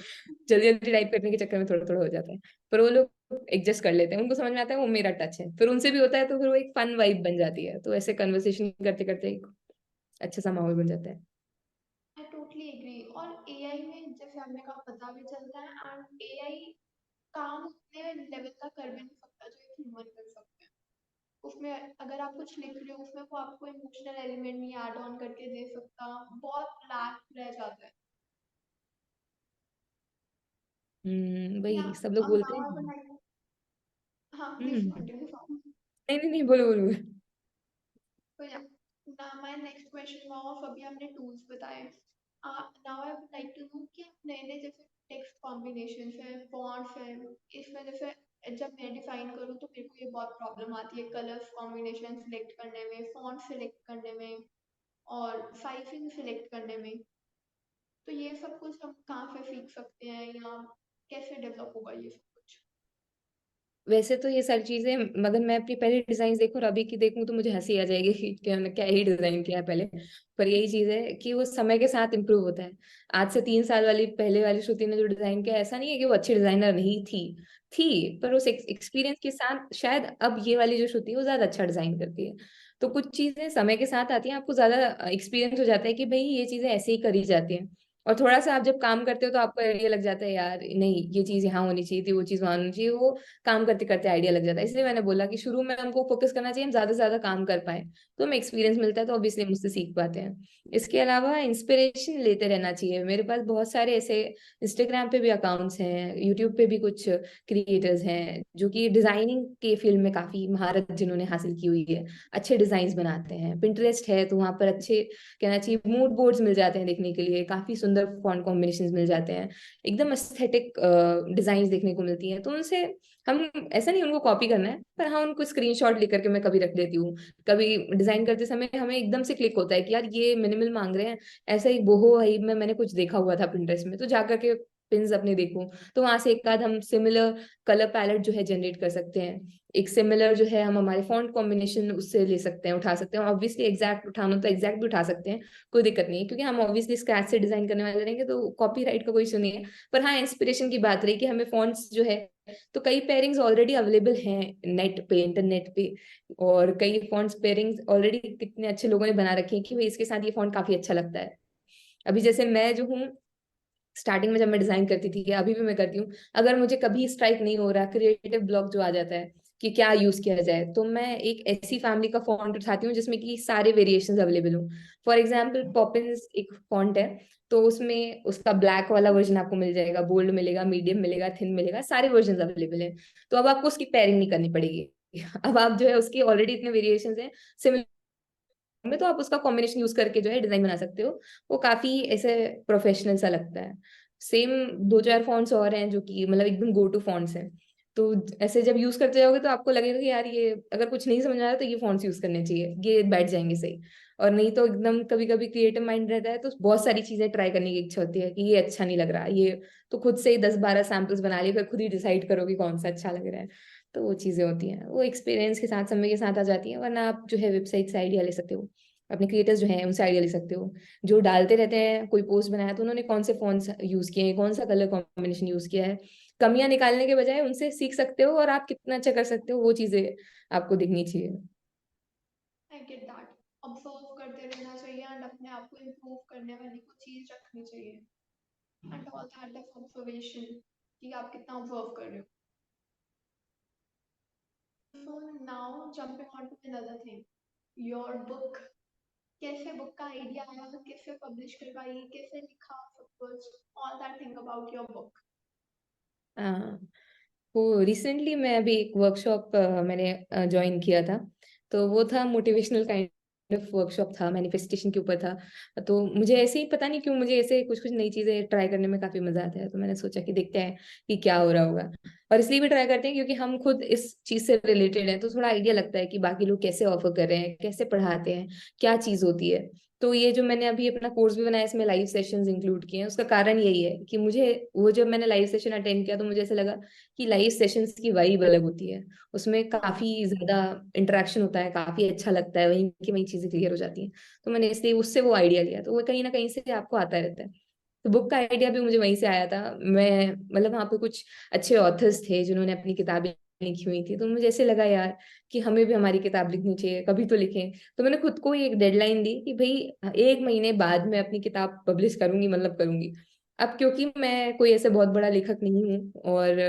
जल्दी जल्दी टाइप करने के चक्कर में थोड़ा थोड़ा हो जाता है, पर वो लोग एडजस्ट कर लेते हैं, उनको समझ में आता है वो मेरा टच है, फिर उनसे भी होता है तो फिर वो एक फन वाइब बन जाती है, तो ऐसे कन्वर्सेशन करते करते एक अच्छा सा माहौल बन जाता है। I totally agree. और एआई में जैसे आपने कहा पता भी चलता है, एंड एआई काम उतने लेवल का कर भी नहीं सकता जो एक ह्यूमन कर सकता है। उसमें अगर आप कुछ लिख रहे हो उसमें वो आपको इमोशनल एलिमेंट नहीं ऐड ऑन करके दे सकता, बहुत लैक रह जाता है। या वही सब लोग बोलते नाउ आई वुड हैं। लाइक, हाँ प्लीज हम्म। कंटिन्यू। नहीं नहीं नहीं, बोलो बोलो। तो या माय नेक्स्ट क्वेश्चन वाज, अभी हमने टूल्स बताए, now I would like to know कि नए नए जैसे टेक्स्ट कॉम्बिनेशन है, फॉन्ट्स है, इसमें जैसे जब मैं डिफाइन करूँ तो मेरे को ये बहुत प्रॉब्लम आती है कलर्स कॉम्बिनेशन सिलेक्ट करने में, फॉन्ट सिलेक्ट करने में और साइजिंग सिलेक्ट करने में। तो ये सब कुछ हम कहाँ से सीख सकते हैं या कैसे डेवलप होगा ये सब कुछ? वैसे तो ये सारी चीजें, मगर मैं अपनी पहले डिजाइन देखूं और अभी की देखूं तो मुझे हंसी आ जाएगी कि क्या क्या ही डिजाइन किया है पहले। पर यही चीज है कि वो समय के साथ इम्प्रूव होता है। आज से 3 साल वाली पहले वाली श्रुति ने जो डिजाइन किया, ऐसा नहीं है कि वो अच्छी डिजाइनर नहीं थी, पर उस एक्सपीरियंस के साथ शायद अब ये वाली जो श्रुति है वो ज्यादा अच्छा डिजाइन करती है। तो कुछ चीजें समय के साथ आती हैं, आपको ज्यादा एक्सपीरियंस हो जाता है कि भाई ये चीजें ऐसे ही करी जाती हैं। और थोड़ा सा आप जब काम करते हो तो आपको आइडिया लग जाता है, यार नहीं ये चीज यहाँ होनी चाहिए थी, वो चीज वहां होनी चाहिए, वो काम करते करते आइडिया लग जाता है। इसलिए मैंने बोला कि शुरू में हमको फोकस करना चाहिए, हम ज्यादा से ज्यादा काम कर पाए तो हमें एक्सपीरियंस मिलता है, तो ऑब्वियसली मुझसे सीख पाते हैं। इसके अलावा इंस्पिरेशन लेते रहना चाहिए। मेरे पास बहुत सारे ऐसे इंस्टाग्राम पे भी अकाउंट्स हैं, यूट्यूब पे भी कुछ क्रिएटर्स हैं जो कि डिजाइनिंग के फील्ड में काफी महारत जिन्होंने हासिल की हुई है, अच्छे डिजाइन बनाते हैं। पिंटरेस्ट है तो वहां पर अच्छे, कहना चाहिए, मूड बोर्ड्स मिल जाते हैं देखने के लिए, काफी सुंदर फॉन्ट कॉम्बिनेशंस मिल जाते हैं, एकदम एस्थेटिक डिजाइन देखने को मिलती हैं। तो उनसे हम, ऐसा नहीं उनको कॉपी करना है, पर हाँ उनको स्क्रीनशॉट लेकर के मैं कभी रख लेती हूँ। कभी डिजाइन करते समय हमें एकदम से क्लिक होता है कि यार ये मिनिमल मांग रहे हैं, ऐसा ही बोहो हाइब में मैंने कुछ देखा हुआ था पिंटरेस्ट में, तो जाकर के पिन्स अपने देखूं, तो वहां से एक आध हम सिमिलर कलर पैलेट जो है जनरेट कर सकते हैं। एक सिमिलर जो है हम हमारे फॉन्ट कॉम्बिनेशन उससे ले सकते हैं, उठा सकते हैं। ऑब्वियसली एग्जैक्ट उठाना तो एग्जैक्ट भी उठा सकते हैं, कोई दिक्कत नहीं है, क्योंकि हम ऑब्वियसली स्क्रैच से डिजाइन करने वाले रहेंगे तो कॉपीराइट का कोई इशू नहीं है। पर हाँ, इंस्पिरेशन की बात रही कि हमें फॉन्ट्स जो है, तो कई पेयरिंग्स ऑलरेडी अवेलेबल हैं नेट पे, इंटरनेट पे। और कई फॉन्ट्स पेयरिंग्स ऑलरेडी कितने अच्छे लोगों ने बना रखे हैं कि भाई इसके साथ ये फॉन्ट काफी अच्छा लगता है। अभी जैसे मैं जो हूँ, स्टार्टिंग में जब मैं डिजाइन करती थी, या अभी भी मैं करती हूँ, अगर मुझे कभी स्ट्राइक नहीं हो रहा, क्रिएटिव ब्लॉक जो आ जाता है कि क्या यूज किया जाए, तो मैं एक ऐसी फैमिली का फॉन्ट उठाती हूँ जिसमें कि सारे वेरिएशंस अवेलेबल हो। फॉर एग्जांपल पॉपिंस एक फॉन्ट है, तो उसमें उसका ब्लैक वाला वर्जन आपको मिल जाएगा, बोल्ड मिलेगा, मीडियम मिलेगा, थिन मिलेगा, सारे वर्जन अवेलेबल है। तो अब आपको उसकी पेयरिंग नहीं करनी पड़ेगी। अब आप जो है उसकी ऑलरेडी इतने वेरिएशन हैं सिमिलर में, तो आप उसका कॉम्बिनेशन यूज करके जो है डिजाइन बना सकते हो। वो काफी ऐसे प्रोफेशनल सा लगता है। सेम दो चार फॉन्ट्स और हैं जो कि मतलब एकदम गो टू फॉन्ट्स हैं। तो ऐसे जब यूज करते जाओगे तो आपको लगेगा कि यार ये अगर कुछ नहीं समझ आ रहा तो ये फॉन्ट्स यूज करने चाहिए, ये बैठ जाएंगे सही। और नहीं तो एकदम कभी कभी क्रिएटिव माइंड रहता है तो बहुत सारी चीजें ट्राई करने की इच्छा होती है कि ये अच्छा नहीं लग रहा ये, तो खुद से ही 10-12 सैम्पल्स बना लिए, फिर खुद ही डिसाइड करो कि कौन सा अच्छा लग रहा है। तो वो चीजें होती हैं, वो एक्सपीरियंस के साथ, समय के साथ आ जाती हैं। वरना आप जो है वेबसाइट से आइडिया ले सकते हो, अपने क्रिएटर्स जो हैं उनसे आइडिया ले सकते हो, जो डालते रहते हैं कोई पोस्ट बनाया तो उन्होंने कौन से फॉन्ट्स यूज किए हैं, कौन सा कलर कॉम्बिनेशन यूज किया है। कमियां निकालने के बजाय उनसे सीख सकते हो, और आप कितना अच्छा कर सकते हो वो चीजें आपको दिखनी चाहिए। आई गेट दैट, ऑब्जर्व करते रहना चाहिए एंड अपने आप को इम्प्रूव करने वाली कुछ चीज रखनी चाहिए, and all that of observation कि आप कितना ऑब्जर्व कर रहे हो। So now jumping on to another thing, your book, कैसे बुक का आइडिया आया, कैसे पब्लिश करवाई, कैसे लिखा, सब कुछ, all that thing about your book. हाँ, वो रिसेंटली मैं अभी एक वर्कशॉप मैंने ज्वाइन किया था। तो वो था मोटिवेशनल काइंड ऑफ वर्कशॉप था, मैनिफेस्टेशन के ऊपर था। तो मुझे ऐसे ही पता नहीं क्यों मुझे ऐसे कुछ कुछ नई चीजें ट्राई करने में काफी मजा आता है, तो मैंने सोचा कि देखते हैं कि क्या हो रहा होगा। और इसलिए भी ट्राई करते हैं क्योंकि हम खुद इस चीज से रिलेटेड हैं, तो थोड़ा आइडिया लगता है कि बाकी लोग कैसे ऑफर कर रहे हैं, कैसे पढ़ाते हैं, क्या चीज होती है। तो ये जो मैंने अभी अपना कोर्स भी बनाया, इसमें लाइव सेशंस इंक्लूड किए हैं, उसका कारण यही है कि मुझे, वो जब मैंने लाइव सेशन अटेंड किया तो मुझे ऐसा लगा कि लाइव सेशंस की वाइब अलग होती है, उसमें हाँ, काफी ज्यादा इंटरेक्शन होता है, काफी अच्छा लगता है, वहीं की वहीं चीजें क्लियर हो जाती हैं। तो मैंने इसलिए उससे वो आइडिया लिया, तो वो कहीं ना कहीं से आपको आता रहता है। तो बुक का आइडिया भी मुझे वहीं से आया था। मैं मतलब वहाँ पे कुछ अच्छे ऑथर्स थे जिन्होंने अपनी किताबें लिखी हुई थी, तो मुझे ऐसे लगा यार कि हमें भी हमारी किताब लिखनी चाहिए, कभी तो लिखें। तो मैंने खुद को ही एक डेडलाइन दी कि भाई 1 महीने बाद मैं अपनी किताब पब्लिश करूंगी, मतलब करूंगी। अब क्योंकि मैं कोई ऐसे बहुत बड़ा लेखक नहीं हूँ, और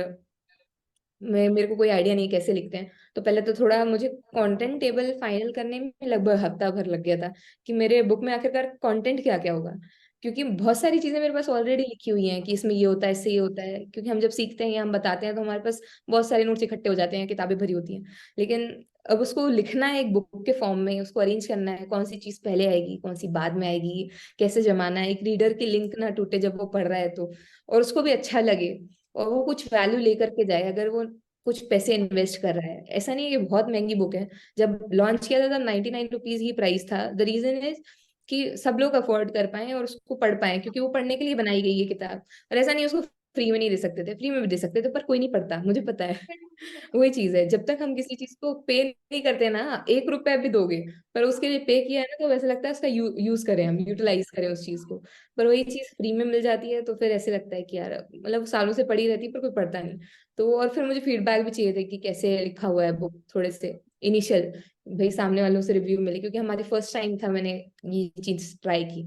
मेरे को कोई आइडिया नहीं कैसे लिखते हैं। तो पहले तो थोड़ा मुझे कंटेंट टेबल फाइनल करने में लगभग हफ्ता भर लग गया था कि मेरे बुक में आखिरकार कंटेंट क्या क्या होगा, क्योंकि बहुत सारी चीजें मेरे पास ऑलरेडी लिखी हुई हैं कि इसमें ये होता है, इससे ये होता है, क्योंकि हम जब सीखते हैं या हम बताते हैं तो हमारे पास बहुत सारे नोट्स इकट्ठे हो जाते हैं, किताबें भरी होती हैं। लेकिन अब उसको लिखना है एक बुक के फॉर्म में, उसको अरेंज करना है, कौन सी चीज पहले आएगी, कौन सी बाद में आएगी, कैसे जमाना है, एक रीडर की लिंक ना टूटे जब वो पढ़ रहा है तो, और उसको भी अच्छा लगे, और वो कुछ वैल्यू लेकर के जाए अगर वो कुछ पैसे इन्वेस्ट कर रहा है। ऐसा नहीं है कि बहुत महंगी बुक है। जब लॉन्च किया था तब 99 रुपीज ही प्राइस था। द रीजन इज कि सब लोग अफोर्ड कर पाए और उसको पढ़ पाए, क्योंकि वो पढ़ने के लिए बनाई गई है किताब। और ऐसा नहीं उसको फ्री में नहीं दे सकते थे, फ्री में भी दे सकते थे, पर कोई नहीं पढ़ता, मुझे पता है। वही चीज है, जब तक हम किसी चीज को पे नहीं करते ना, 1 रुपया भी दोगे पर उसके लिए पे किया है ना, तो वैसे लगता है उसका यूज करें, हम यूटिलाइज करें उस चीज को। पर वही चीज फ्री में मिल जाती है तो फिर ऐसे लगता है कि यार मतलब सालों से पड़ी रहती है पर कोई पढ़ता नहीं। तो और फिर मुझे फीडबैक भी चाहिए थे कि कैसे लिखा हुआ है बुक, थोड़े से इनिशियल भाई सामने वालों से रिव्यू मिले, क्योंकि हमारी फर्स्ट टाइम था मैंने ये चीज ट्राई की।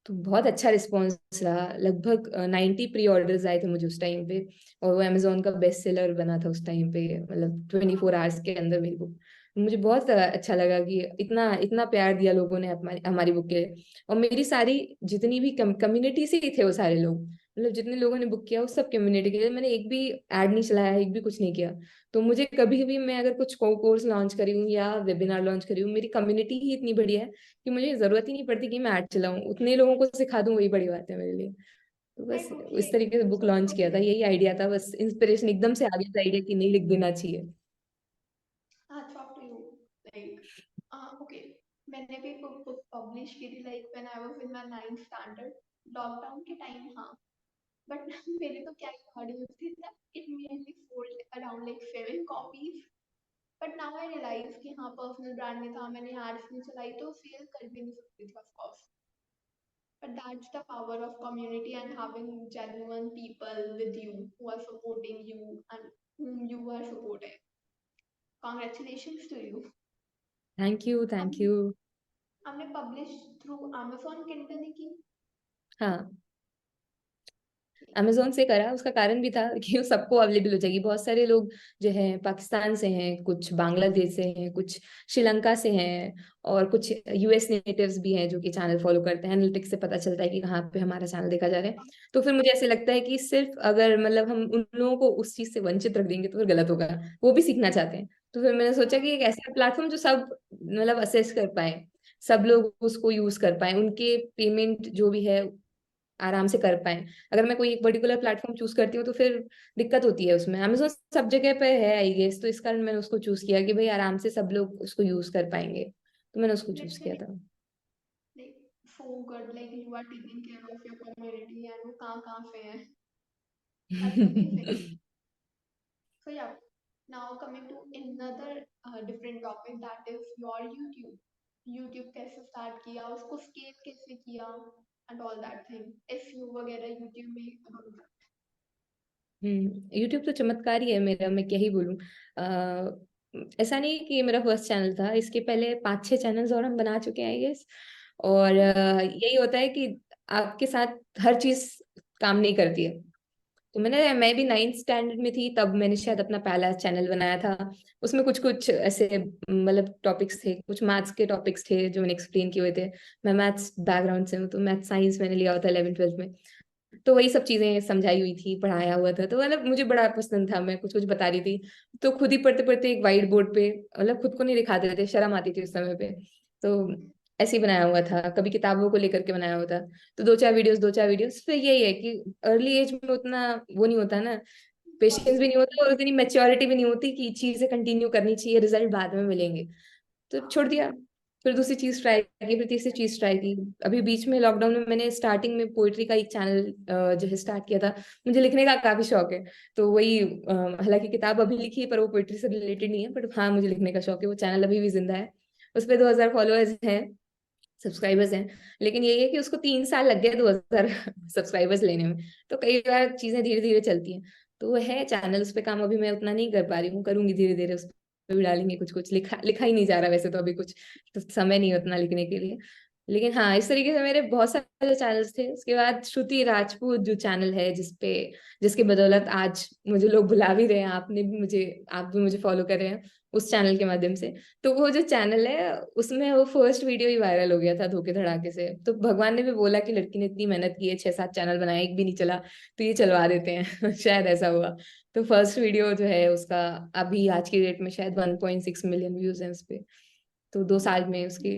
तो बहुत अच्छा रिस्पॉन्स रहा, लगभग 90 प्री ऑर्डर्स आए थे मुझे उस टाइम पे। और वो अमेजोन का बेस्ट सेलर बना था उस टाइम पे, मतलब 24 आवर्स के अंदर मेरी बुक। मुझे बहुत अच्छा लगा कि इतना इतना प्यार दिया लोगों ने हमारी हमारी बुक के लिए। और मेरी सारी जितनी भी कम्युनिटी से ही थे वो सारे लोग, मतलब जितने लोगों ने बुक किया उस सब कम्युनिटी के लिए। मैंने एक भी ऐड नहीं चलाया, एक भी कुछ नहीं किया। तो मुझे कभी भी मैं अगर कुछ कोर्स लॉन्च करी हूँ या वेबिनार लॉन्च करी हूँ, मेरी कम्युनिटी ही इतनी बढ़िया है कि मुझे जरूरत ही नहीं पड़ती कि मैं ऐड चलाऊं, उतने लोगों को सिखा दूं, वही बड़ी बात है मेरे लिए। तो I बस totally इस agree तरीके से with बुक you. लॉन्च किया था, यही आइडिया था, बस इंस्पिरेशन एकदम से आ गया था आइडिया कि नहीं लिख देना चाहिए। Hats off to you. Like, okay, मैंने भी बुक पब्लिश की थी like when I was in my 9th standard. Lockdown के टाइम हाँ, बट मेरे तो क्या ही ऑडियंस थी that it mainly sold around like 7 copies. But now I realise कि हाँ पर्सनल ब्रांड नहीं था, मैंने एड्स नहीं चलाई तो सेल कर भी नहीं सकती थी of course. But that's the power of community and having genuine people with you who are supporting you and whom you are supporting. Congratulations to you. Thank you, हम थैंक यू। हमने publish through Amazon Kindle ही की. हाँ, Amazon से करा, उसका कारण भी था कि वो सबको अवेलेबल हो जाएगी। बहुत सारे लोग जो हैं पाकिस्तान से हैं, कुछ बांग्लादेश से हैं, कुछ श्रीलंका से हैं, और कुछ यूएस नेटिव्स भी हैं जो कि चैनल फॉलो करते हैं। एनालिटिक्स से पता चलता है कि कहाँ पे हमारा चैनल देखा जा रहा है। तो फिर मुझे ऐसे लगता है कि सिर्फ अगर मतलब हम उन लोगों को उस चीज से वंचित रख देंगे तो फिर गलत होगा। वो भी सीखना चाहते हैं। तो फिर मैंने सोचा कि एक ऐसा प्लेटफॉर्म जो सब मतलब असेस कर पाए, सब लोग उसको यूज कर पाए, उनके पेमेंट जो भी है आराम से कर पाए। अगर मैं कोई एक पर्टिकुलर प्लेटफॉर्म चूज करती हूँ तो फिर दिक्कत होती है उसमें। अमेजोन सब जगह पे है आई गेस, तो इस कारण मैंने उसको चूज किया कि भाई आराम से सब लोग उसको यूज कर पाएंगे। तो मैंने उसको चूज किया Literally था। like so good, like you are taking care of your community and वो कहाँ से है. That's amazing. So yeah, now coming to another different topic, that is your YouTube. YouTube कैसे start किया, उसको scale कैसे किया and all that thing. SEO वगैरह YouTube में about that. यूट्यूब तो चमत्कार ही है मेरा, मैं क्या ही बोलूं। ऐसा नहीं कि ये मेरा फर्स्ट चैनल था, इसके पहले 5-6 चैनल्स और हम बना चुके हैं आई गेस। और यही होता है कि आपके साथ हर चीज काम नहीं करती है। तो मैं भी 9th स्टैंडर्ड में थी तब मैंने शायद अपना पहला चैनल बनाया था। उसमें कुछ कुछ ऐसे मतलब टॉपिक्स थे, कुछ मैथ्स के टॉपिक्स थे जो मैंने एक्सप्लेन किए हुए थे। मैं मैथ्स बैकग्राउंड से हूँ, तो मैथ साइंस मैंने लिया हुआ था 11th-12th में। तो वही सब चीजें समझाई हुई थी, पढ़ाया हुआ था, तो मतलब मुझे बड़ा पसंद था, मैं कुछ कुछ बता रही थी। तो खुद ही पढ़ते पढ़ते एक वाइट बोर्ड पे, मतलब खुद को नहीं दिखाते थे, शर्म आती थी उस समय पे। तो ऐसे ही बनाया हुआ था, कभी किताबों को लेकर के बनाया हुआ था। तो दो चार वीडियोस फिर यही है कि अर्ली एज में उतना वो नहीं होता ना, पेशेंस भी नहीं Possible. होता और उतनी मेच्योरिटी भी नहीं होती कि चीजें कंटिन्यू करनी चाहिए, रिजल्ट बाद में मिलेंगे। तो छोड़ दिया। फिर दूसरी चीज ट्राई की, फिर तीसरी चीज ट्राई की। अभी बीच में लॉकडाउन में मैंने स्टार्टिंग में पोइट्री का एक चैनल जो है स्टार्ट किया था। मुझे लिखने का काफी शौक है। तो वही हालांकि किताब अभी लिखी है पर वो पोइट्री से रिलेटेड नहीं है, बट हाँ मुझे लिखने का शौक है। वो चैनल अभी भी जिंदा है, उस पर 2000 फॉलोअर्स हैं, सब्सक्राइबर्स हैं। लेकिन यही है कि उसको 3 साल लग गए 2000 सब्सक्राइबर्स लेने में। तो कई बार चीजें धीरे धीरे चलती हैं। तो वो है चैनल, उस पे काम अभी मैं उतना नहीं कर पा रही हूँ, करूंगी धीरे धीरे। उस पे भी डालेंगे कुछ कुछ, लिखा लिखा ही नहीं जा रहा वैसे तो अभी कुछ, तो समय नहीं है उतना लिखने के लिए। लेकिन हाँ, इस तरीके से मेरे बहुत सारे चैनल्स थे। उसके बाद श्रुति राजपूत जो चैनल है, जिसके बदौलत आज मुझे लोग बुला भी रहे हैं, आप भी मुझे फॉलो कर रहे हैं उस चैनल के माध्यम से। तो वो जो चैनल है, उसमें वो फर्स्ट वीडियो ही वायरल हो गया था धोखे धड़ाके से। तो भगवान ने भी बोला कि लड़की ने इतनी मेहनत की है, 6-7 चैनल बनाए, एक भी नहीं चला, तो ये चलवा देते हैं। शायद ऐसा हुआ। तो फर्स्ट वीडियो जो है उसका अभी आज की डेट में शायद 1.6 मिलियन व्यूज हैं उस पे। तो 2 साल में उसके,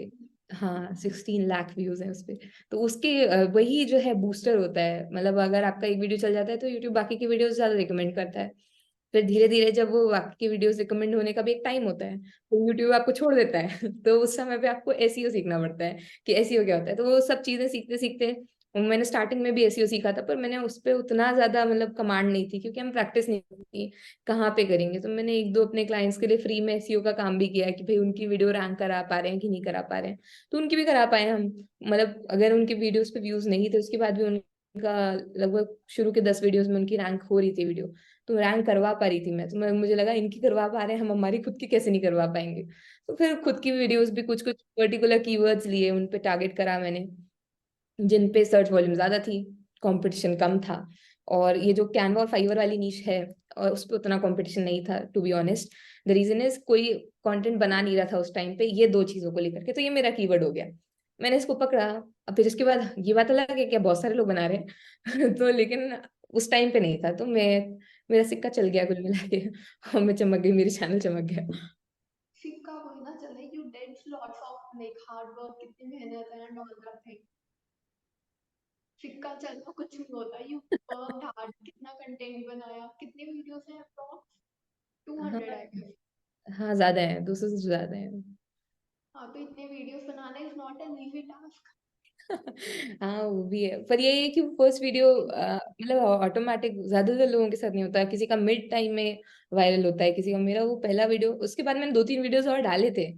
हाँ, 16 लाख व्यूज हैं उस पे। तो उसके वही जो है बूस्टर होता है। मतलब अगर आपका एक वीडियो चल जाता है तो यूट्यूब बाकी की वीडियोस ज्यादा रिकमेंड करता है। फिर धीरे धीरे जब वो बाकी की वीडियोस रिकमेंड होने का भी एक टाइम होता है, तो यूट्यूब आपको छोड़ देता है। तो उस समय पे आपको एसईओ सीखना पड़ता है कि एसईओ क्या होता है। तो वो सब चीजें सीखते सीखते मैंने स्टार्टिंग में भी एसईओ सीखा था, पर मैंने उस पर उतना ज्यादा मतलब कमांड नहीं थी, क्योंकि हम प्रैक्टिस नहीं की कहाँ पे करेंगे। तो मैंने एक दो अपने क्लाइंट्स के लिए फ्री में एसईओ का काम भी किया कि भाई उनकी वीडियो रैंक करा पा रहे हैं कि नहीं करा पा रहे हैं। तो उनकी भी करा पाए हम। मतलब अगर उनके वीडियोस पे व्यूज नहीं थे, उसके बाद भी उनका लगभग शुरू के 10 वीडियोस में उनकी रैंक हो रही थी वीडियो। तो रैंक करवा पा रही थी मैं। तो मुझे लगा इनकी करवा पा रहे हैं, हम हमारी खुद की कैसे नहीं करवा पाएंगे। तो फिर खुद की वीडियोस भी कुछ कुछ पर्टिकुलर कीवर्ड्स लिए, उन पे टारगेट करा मैंने, जिन पे सर्च वॉल्यूम ज्यादा थी, कंपटीशन कम था। और ये जो कैनवा और फाइवर वाली नीश है, और उस पर उतना कंपटीशन नहीं था, to be honest. The reason is कोई कंटेंट बना नहीं रहा था उस टाइम पे ये दो चीजों को लेकर के। तो ये मेरा कीवर्ड हो गया, मैंने इसको पकड़ा। अब फिर इसके बाद ये बात अलग है कि बहुत सारे लोग बना रहे हैं। तो लेकिन उस टाइम पे नहीं था, तो मेरा सिक्का चल गया कुल मिला के। और मैं चमक गई, मेरी चैनल चमक गया। सिक्का वही ना चले, you did lots of like hard work, कितनी मेहनत है and all that thing. सिक्का चलना कुछ नहीं होता, you worked hard, कितना कंटेंट बनाया, कितनी वीडियोस हैं अप्रॉक्स? हाँ 200 आई गेस। हाँ, ज्यादा है, 200 से ज्यादा है। हाँ, तो इतने videos banana is not an easy task. हाँ, वो भी है, पर ये है कि फर्स्ट वीडियो मतलब ऑटोमेटिक ज्यादातर लोगों के साथ नहीं होता, किसी का मिड टाइम में वायरल होता है, किसी का। मेरा वो पहला वीडियो, उसके बाद मैंने 2-3 वीडियोस और डाले थे।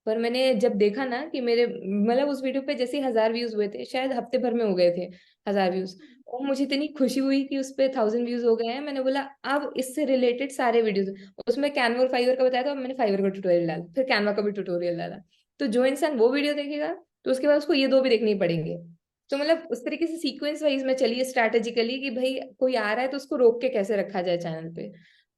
पर मैंने जब देखा ना कि मेरे मतलब उस वीडियो पे जैसे ही 1000 व्यूज हुए थे, शायद हफ्ते भर में हो गए थे 1000 व्यूज। और मुझे इतनी खुशी हुई कि उस पे 1000 व्यूज हो गए हैं। मैंने बोला अब इससे रिलेटेड सारे वीडियोस, उसमें कैनवा और फाइवर का बताया था, मैंने फाइवर का ट्यूटोरियल डाला, फिर कैनवा का भी ट्यूटोरियल डाला। तो जो इंसान वो वीडियो देखेगा, तो उसके बाद उसको ये दो भी देखने ही पड़ेंगे। तो मतलब उस तरीके से सीक्वेंस वाइज में चलिए स्ट्रैटेजिकली, कि भाई कोई आ रहा है तो उसको रोक के कैसे रखा जाए चैनल पे।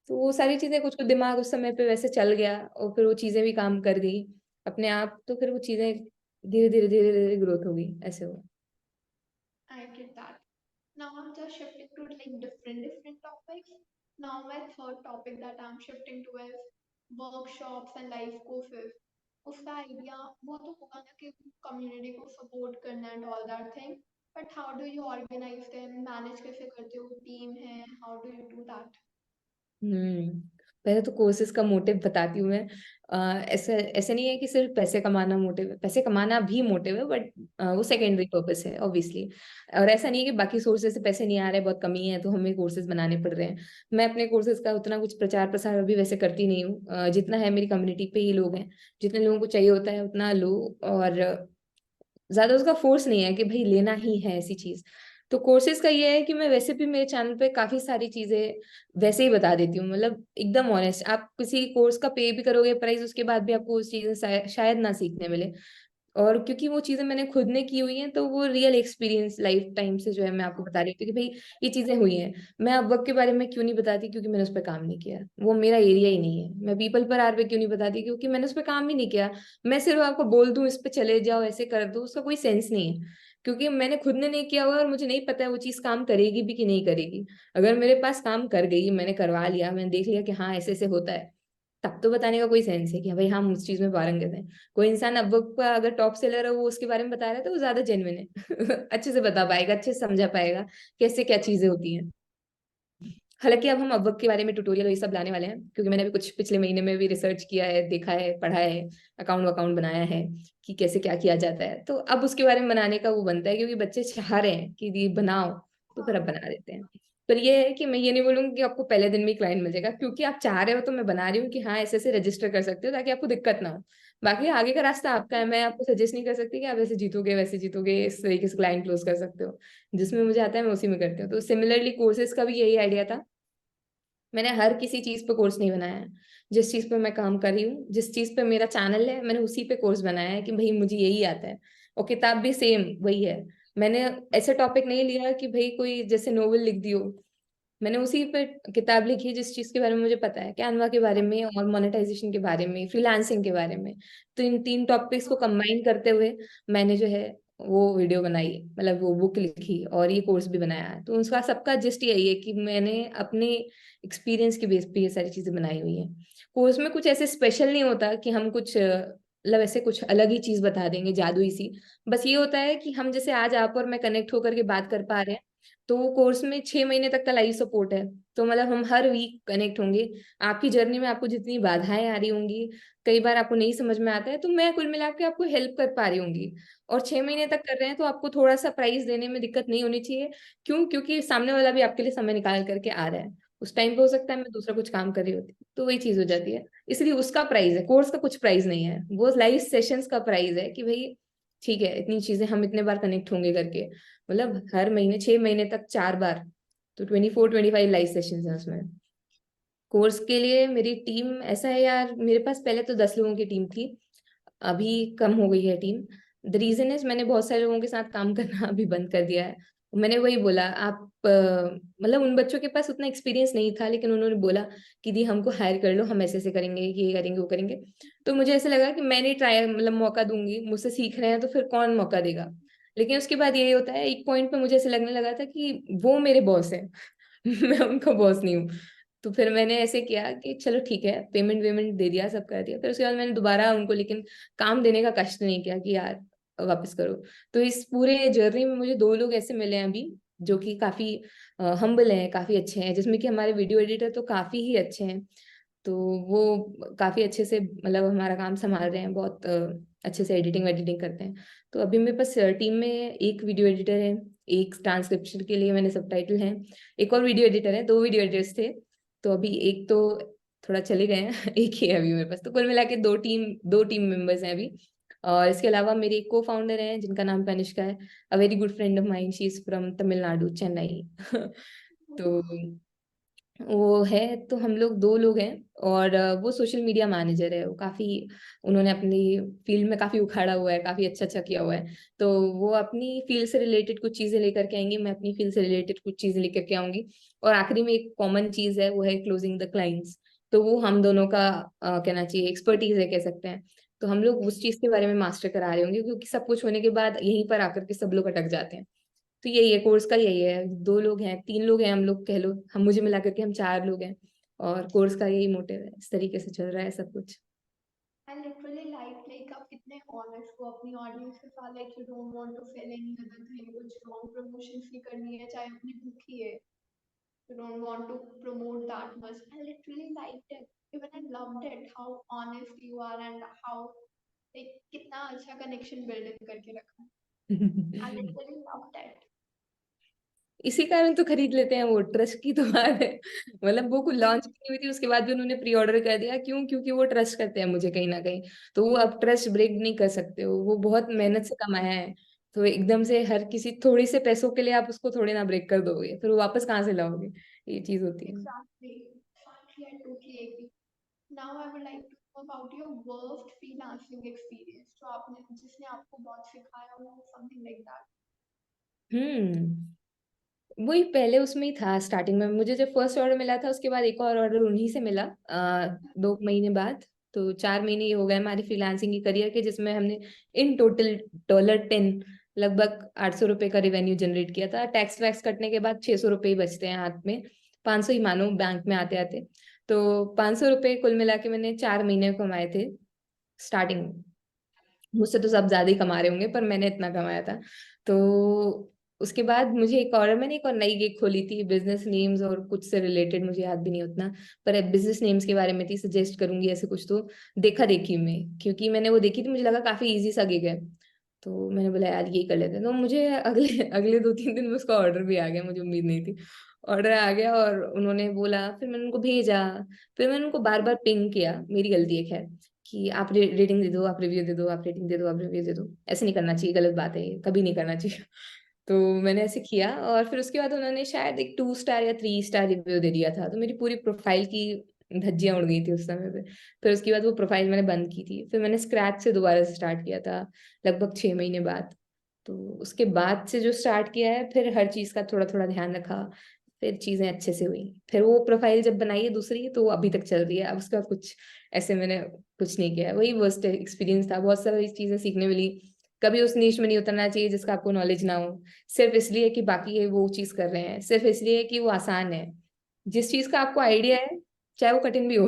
तो वो सारी चीजें, कुछ कुछ दिमाग उस समय पे वैसे चल गया, और फिर वो चीजें भी काम कर गई अपने आप। तो फिर वो चीजें धीरे धीरे ग्रोथ हो गई, ऐसे हुआ। I get that. Now I'm just shifting to like different topics. Now my third topic that I'm shifting to is workshops and life courses. उसका आइडिया वो तो होगा ना कि कम्युनिटी को सपोर्ट करना and all that thing, but how do you organize them, manage कैसे करते हो, टीम है, how do you do that? Hmm. पहले तो कोर्सेज का मोटिव बताती हूँ मैं। ऐसे ऐसे नहीं है कि सिर्फ पैसे कमाना मोटिव है, पैसे कमाना भी मोटिव है, बट वो सेकेंडरी पर्पस है ऑब्वियसली। और ऐसा नहीं है कि बाकी सोर्सेज से पैसे नहीं आ रहे, बहुत कमी है तो हमें कोर्सेज बनाने पड़ रहे हैं। मैं अपने कोर्सेज का उतना कुछ प्रचार प्रसार अभी वैसे करती नहीं हूँ। जितना है मेरी कम्युनिटी पे ही लोग हैं, जितने लोगों को चाहिए होता है उतना लो। और ज्यादा उसका फोर्स नहीं है कि भाई लेना ही है ऐसी चीज। तो कोर्सेज का ये है कि मैं वैसे भी मेरे चैनल पे काफी सारी चीजें वैसे ही बता देती हूँ, मतलब एकदम ऑनेस्ट। आप किसी कोर्स का पे भी करोगे प्राइस, उसके बाद भी आपको उस चीजें शायद ना सीखने मिले। और क्योंकि वो चीजें मैंने खुद ने की हुई हैं, तो वो रियल एक्सपीरियंस लाइफ टाइम से जो है मैं आपको बता रही हूँ कि भाई ये चीजें हुई हैं। मैं अब वर्क के बारे में क्यों नहीं बताती, क्योंकि मैंने उस पर काम नहीं किया, वो मेरा एरिया ही नहीं है। मैं पीपल पर आर पे क्यों नहीं बताती, क्योंकि मैंने उस पर काम ही नहीं किया। मैं सिर्फ आपको बोल दूं इस पे चले जाओ, ऐसे कर दो, उसका कोई सेंस नहीं है, क्योंकि मैंने खुद ने नहीं किया हुआ और मुझे नहीं पता है वो चीज काम करेगी भी कि नहीं करेगी। अगर मेरे पास काम कर गई, मैंने करवा लिया, मैंने देख लिया कि हाँ ऐसे ऐसे होता है, तब तो बताने का कोई सेंस है कि भाई हम उस चीज में पारंगत हैं। कोई इंसान अब का अगर टॉप सेलर है, वो उसके बारे में बता रहा है, तो वो ज्यादा जेन्युइन है। अच्छे से बता पाएगा, अच्छे से समझा पाएगा कैसे क्या चीजें होती हैं। हालांकि अब हम अपवर्क के बारे में ट्यूटोरियल ये सब लाने वाले हैं, क्योंकि मैंने भी कुछ पिछले महीने में भी रिसर्च किया है, देखा है, पढ़ा है, अकाउंट अकाउंट बनाया है कि कैसे क्या किया जाता है। तो अब उसके बारे में बनाने का वो बनता है, क्योंकि बच्चे चाह रहे हैं कि ये बनाओ, तो फिर अब बना देते हैं। पर ये है कि मैं ये नहीं बोलूंगी कि आपको पहले दिन में क्लाइंट मिल जाएगा, क्योंकि आप चाह रहे हो तो मैं बना रही हूँ कि हाँ ऐसे ऐसे रजिस्टर कर सकते हो, ताकि आपको दिक्कत ना हो। बाकी आगे का रास्ता आपका है, मैं आपको सजेस्ट नहीं कर सकती कि आप ऐसे जीतोगे वैसे जीतोगे, इस तरीके से क्लाइंट क्लोज कर सकते हो। जिसमें मुझे आता है मैं उसी में करती हूँ। तो सिमिलरली कोर्सेज का भी यही आइडिया था मैंने हर किसी चीज पे कोर्स नहीं बनाया है। जिस चीज पे मैं काम कर रही हूँ, जिस चीज पे मेरा चैनल है, मैंने उसी पे कोर्स बनाया है कि भाई मुझे यही आता है। और किताब भी सेम वही है। मैंने ऐसा टॉपिक नहीं लिया कि भाई कोई जैसे नोवेल लिख दी हो। मैंने उसी पे किताब लिखी जिस चीज के बारे में मुझे पता है, कैनवा के बारे में और मोनेटाइजेशन के बारे में, फ्रीलांसिंग के बारे में। तो इन तीन टॉपिक्स को कंबाइन करते हुए मैंने जो है वो वीडियो बनाई, मतलब वो बुक लिखी और ये कोर्स भी बनाया है। तो उसका सबका जिस्ट यही है कि मैंने अपने एक्सपीरियंस के बेस पे ये सारी चीजें बनाई हुई हैं। कोर्स में कुछ ऐसे स्पेशल नहीं होता कि हम कुछ मतलब ऐसे कुछ अलग ही चीज बता देंगे जादुई सी। बस ये होता है कि हम जैसे आज आप और मैं कनेक्ट होकर के बात कर पा रहे हैं, तो कोर्स में 6 महीने तक का लाइव सपोर्ट है। तो मतलब हम हर वीक कनेक्ट होंगे। आपकी जर्नी में आपको जितनी बाधाएं आ रही होंगी, कई बार आपको नहीं समझ में आता है, तो मैं कुल मिला के आपको हेल्प कर पा रही होंगी। और 6 महीने तक कर रहे हैं तो आपको थोड़ा सा प्राइस देने में दिक्कत नहीं होनी चाहिए। क्यों? क्योंकि सामने वाला भी आपके लिए समय निकाल करके आ रहा है। उस टाइम पे हो सकता है मैं दूसरा कुछ काम कर रही होती, तो वही चीज हो जाती है। इसलिए उसका प्राइस है, कोर्स का कुछ प्राइस नहीं है, वो लाइव सेशंस का प्राइस है कि भाई ठीक है, इतनी चीजें हम इतने बार कनेक्ट होंगे करके। मतलब हर महीने 6 महीने तक 4 बार, तो 24-25 लाइव सेशंस हैं उसमें। कोर्स के लिए मेरी टीम ऐसा है यार, मेरे पास पहले तो 10 लोगों की टीम थी। अभी कम हो गई है टीम। द रीजन इज मैंने बहुत सारे लोगों के साथ काम करना अभी बंद कर दिया है। मैंने वही बोला, आप मतलब उन बच्चों के पास उतना एक्सपीरियंस नहीं था, लेकिन उन्होंने बोला कि दी हमको हायर कर लो, हम ऐसे ऐसे करेंगे, ये करेंगे, वो करेंगे। तो मुझे ऐसे लगा कि मैंने ट्राई मतलब मौका दूंगी, मुझसे सीख रहे हैं तो फिर कौन मौका देगा। लेकिन उसके बाद यही होता है, एक पॉइंट पे मुझे ऐसे लगने लगा था कि वो मेरे बॉस है मैं उनका बॉस नहीं हूँ। तो फिर मैंने ऐसे किया कि चलो ठीक है, पेमेंट वेमेंट दे दिया, सब कर दिया। फिर उसके बाद मैंने दोबारा उनको लेकिन काम देने का कष्ट नहीं किया कि यार वापस करो। तो इस पूरे जर्नी में मुझे 2 लोग ऐसे मिले हैं अभी, जो कि काफी हम्बल हैं, काफी अच्छे हैं, जिसमें कि हमारे वीडियो एडिटर तो काफी ही अच्छे हैं। तो वो काफी अच्छे से मतलब हमारा काम संभाल रहे हैं, बहुत अच्छे से एडिटिंग वेडिटिंग करते हैं। तो अभी मेरे पास टीम में एक वीडियो एडिटर है, एक ट्रांसक्रिप्शन के लिए मैंने सबटाइटल है, एक और वीडियो एडिटर है, 2 वीडियो एडिटर्स थे। तो अभी एक तो थोड़ा चले गए हैं एक ही है अभी मेरे पास। तो कुल मिला के 2 टीम मेंबर्स हैं अभी। और इसके अलावा मेरे एक को फाउंडर हैं जिनका नाम कनिष्का है। A very good friend of mine, she is from Tamil Nadu, Chennai तो वो है। तो हम लोग 2 लोग हैं। और वो सोशल मीडिया मैनेजर है, वो काफी, उन्होंने अपनी फील्ड में काफी उखाड़ा हुआ है, काफी अच्छा अच्छा किया हुआ है। तो वो अपनी फील्ड से रिलेटेड कुछ चीजें लेकर के आएंगे, मैं अपनी फील्ड से रिलेटेड कुछ चीजें लेकर के आऊंगी। और आखिरी में एक कॉमन चीज है, वो है क्लोजिंग द क्लाइंट्स। तो वो हम दोनों का कहना चाहिए एक्सपर्टीज है, कह सकते हैं। तो हम लोग उस चीज के बारे में मास्टर करा रहे होंगे, क्योंकि सब कुछ होने के बाद यहीं पर आकर के सब लोग अटक जाते हैं। तो यही है कोर्स का, यही है। 2 लोग हैं, 3 लोग हैं हम लोग कह लो, हम मुझे मिला करके हम 4 लोग हैं। और कोर्स का यही मोटिव है, इस तरीके से चल रहा है सब कुछ। I literally like आप कितने honest हो अपनी audience के साथ, like you don't want to feel any other thing, कुछ wrong promotions नहीं करनी है, चाहे अपनी book ही है, you don't want to promote that much. I literally liked it. Even I loved it how honest you are and how like कितना अच्छा connection build करके रखा है. I literally loved it. इसी कारण तो खरीद लेते हैं, वो ट्रस्ट की तो बात है। मतलब वो कुछ लॉन्च नहीं हुई थी, उसके बाद भी उन्होंने प्री ऑर्डर कर दिया। क्यों? क्योंकि वो ट्रस्ट करते हैं मुझे कहीं ना कहीं। तो वो अब ट्रस्ट ब्रेक नहीं कर सकते हो, वो बहुत मेहनत से कमाया है। तो एकदम से हर किसी थोड़े से पैसों के लिए आप उसको थोड़े ना ब्रेक कर दोगे, फिर वो वापस कहाँ से लाओगे? ये चीज होती है। Exactly. Exactly. I totally agree. Now I would like to know about your worst freelancing experience. जो आपने जिसने आपको बहुत सिखाया हो, something like that. हम्म वही पहले उसमें ही था, स्टार्टिंग में मुझे जब फर्स्ट ऑर्डर मिला था, उसके बाद एक और ऑर्डर उन्हीं से मिला 2 महीने बाद। तो 4 महीने ये हो गए हमारी फ्रीलांसिंग की करियर के, जिसमें हमने इन टोटल $10 लगभग $800 का रेवेन्यू जनरेट किया था। टैक्स वैक्स कटने के बाद $600 ही बचते हैं हाथ में, 500 ही मानो बैंक में आते आते। तो $500 कुल मिला के मैंने 4 महीने कमाए थे स्टार्टिंग में। मुझसे तो सब ज्यादा ही कमा रहे होंगे, पर मैंने इतना कमाया था। तो उसके बाद मुझे मैंने एक और नई गिग खोली थी, बिजनेस नेम्स और कुछ से रिलेटेड, मुझे याद भी नहीं उतना। पर बिजनेस नेम्स के बारे में थी, सजेस्ट करूंगी ऐसे कुछ तो। देखा देखी में, क्योंकि मैंने वो देखी थी, मुझे लगा काफी इजी सा गिग है। तो मैंने बोला यार यही कर लेते हैं। तो मुझे अगले अगले 2-3 दिन में उसका ऑर्डर भी आ गया, मुझे उम्मीद नहीं थी। ऑर्डर आ गया और उन्होंने बोला, फिर मैंने उनको भेजा। फिर मैंने उनको बार बार पिंग किया, मेरी गलती है खैर, कि आप रेटिंग दे दो, आप रिव्यू दे दो, आप रेटिंग दे दो, आप रिव्यू दे दो। ऐसे नहीं करना चाहिए, गलत बात है ये, कभी नहीं करना चाहिए तो मैंने ऐसे किया और फिर उसके बाद उन्होंने शायद एक 2 स्टार या 3 स्टार रिव्यू दे दिया था, तो मेरी पूरी प्रोफाइल की धज्जियां उड़ गई थी उस समय पे। फिर उसके बाद वो प्रोफाइल मैंने बंद की थी, फिर मैंने स्क्रैच से दोबारा से स्टार्ट किया था लगभग 6 महीने बाद। तो उसके बाद से जो स्टार्ट किया है, फिर हर चीज का थोड़ा थोड़ा ध्यान रखा, फिर चीजें अच्छे से हुई। फिर वो प्रोफाइल जब बनाई है दूसरी, तो वो अभी तक चल रही है। अब उसका कुछ ऐसे मैंने कुछ नहीं किया है, वही वर्स्ट एक्सपीरियंस था, बहुत सारी चीजें सीखने मिली। कभी उस नीश में नहीं उतरना चाहिए जिसका आपको नॉलेज ना हो, सिर्फ इसलिए कि बाकी ये वो चीज कर रहे हैं, सिर्फ इसलिए कि वो आसान है। जिस चीज का आपको आइडिया है, चाहे वो कठिन भी हो,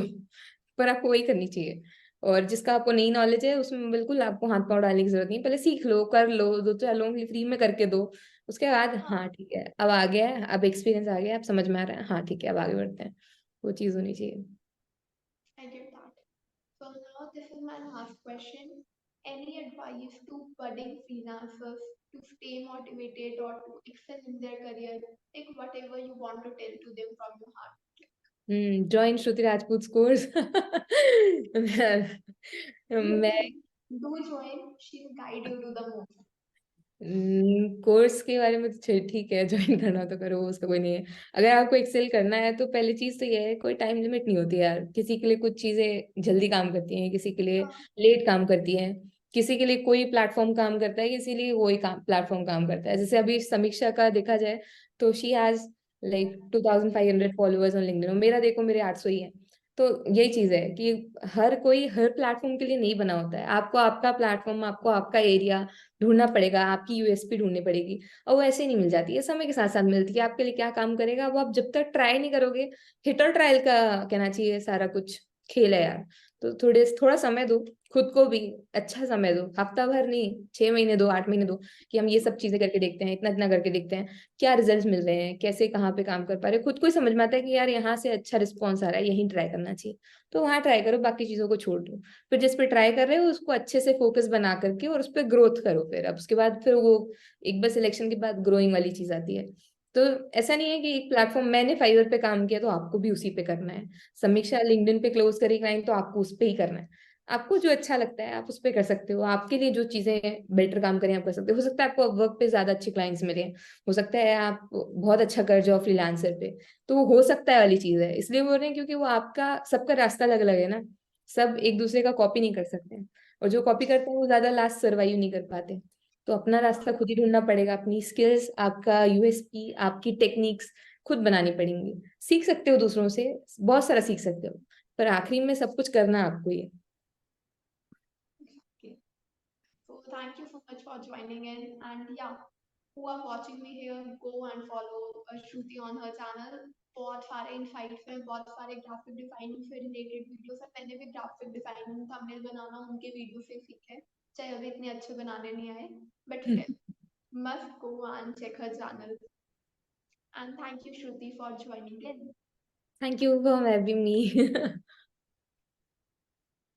पर आपको वही करनी चाहिए। और जिसका आपको नई नॉलेज है, उसमें बिल्कुल आपको हाथ पांव डालने की जरूरत नहीं, पहले सीख लो, कर लो, 2-4 लोगों की फ्री में करके दो। उसके बाद हाँ, हाँ ठीक है, अब आ गया है, अब एक्सपीरियंस आ गया है, अब समझ में आ रहा है, हाँ ठीक है अब आगे बढ़ते हैं। वो चीज होनी चाहिए। I get that. So now this is my last question. Any advice to budding freelancers to stay motivated or to excel in their career? Like whatever you want to tell to them from your heart. Join Shruti Rajput course. मैं Listen, do join. She'll guide you to the moon. Course के बारे में तो ठीक है, join करना तो करो, उसका कोई नहीं है। अगर आपको एक्सेल करना है, तो पहली चीज तो ये है, कोई टाइम लिमिट नहीं होती यार। किसी के लिए कुछ चीजें जल्दी काम करती हैं, किसी के लिए हाँ, लेट काम करती हैं। किसी के लिए कोई प्लेटफॉर्म काम करता है, किसी लिए वही काम प्लेटफॉर्म काम करता है। जैसे अभी समीक्षा का देखा जाए, तो she has like 2500 followers on LinkedIn, और मेरा देखो मेरे 800 ही है। तो यही चीज है कि हर कोई हर प्लेटफॉर्म के लिए नहीं बना होता है। आपको आपका प्लेटफॉर्म, आपको आपका एरिया ढूंढना पड़ेगा, आपकी यूएसपी ढूंढनी पड़ेगी। और वो ऐसे ही नहीं मिल जाती है, समय के साथ साथ मिलती है। आपके लिए क्या काम करेगा, वो आप जब तक ट्राई नहीं करोगे, हिट और ट्रायल का कहना चाहिए सारा कुछ खेल है यार। तो थोड़ा समय दो, खुद को भी अच्छा समय दो, हफ्ता भर नहीं, 6 महीने दो, 8 महीने दो, कि हम ये सब चीजें करके देखते हैं, इतना इतना करके देखते हैं क्या रिजल्ट मिल रहे हैं, कैसे कहाँ पे काम कर पा रहे हैं। खुद को ही समझ में आता है कि यार यहाँ से अच्छा रिस्पॉन्स आ रहा है, यहीं ट्राई करना चाहिए, तो वहां ट्राई करो, बाकी चीजों को छोड़ दो। फिर जिस पे ट्राई कर रहे हो उसको अच्छे से फोकस बना करके और उस पर ग्रोथ करो। फिर अब उसके बाद फिर वो एक बार सिलेक्शन के बाद ग्रोइंग वाली चीज आती है। तो ऐसा नहीं है कि एक प्लेटफॉर्म, मैंने फाइवर पे काम किया तो आपको भी उसी पे करना है। समीक्षा लिंक्डइन पे क्लोज करी क्लाइंट, तो आपको उस पे ही करना है। आपको जो अच्छा लगता है आप उस पे कर सकते हो, आपके लिए जो चीजें बेटर काम करें आप कर सकते हो सकता है आपको वर्क पे ज्यादा अच्छे क्लाइंट्स मिले, हो सकता है आप बहुत अच्छा कर जाओ फ्रीलांसर पे। तो वो हो सकता है वाली चीज है, इसलिए बोल रहे हैं क्योंकि वो आपका सबका रास्ता अलग अलग है ना। सब एक दूसरे का कॉपी नहीं कर सकते हैं, और जो कॉपी करते हैं वो ज्यादा लास्ट सर्वाइव नहीं कर पाते। तो अपना रास्ता खुद ही ढूंढना पड़ेगा, अपनी स्किल्स, आपका यूएसपी, आपकी टेक्निक्स खुद बनानी पड़ेंगी। सीख सकते हो दूसरों से, बहुत सारा सीख सकते हो, पर आखिरी में सब कुछ करना आपको ही है। okay. So thank you so much for joining in. And yeah, who are watching me here, go and follow Shruti on her channel. बहुत सारे इनसाइट्स में, बहुत सारे ग्राफिक डिजाइनिंग से रिलेटेड वीडियोस है। मैंने भी ग्राफिक डिजाइनिंग थंबनेल बनाना उनके वीडियो से सीखा है, चाहे अभी इतने अच्छे बनाने नहीं आए, but still must go and check her channel. And thank you, Shruti, for joining in. Thank you for having me.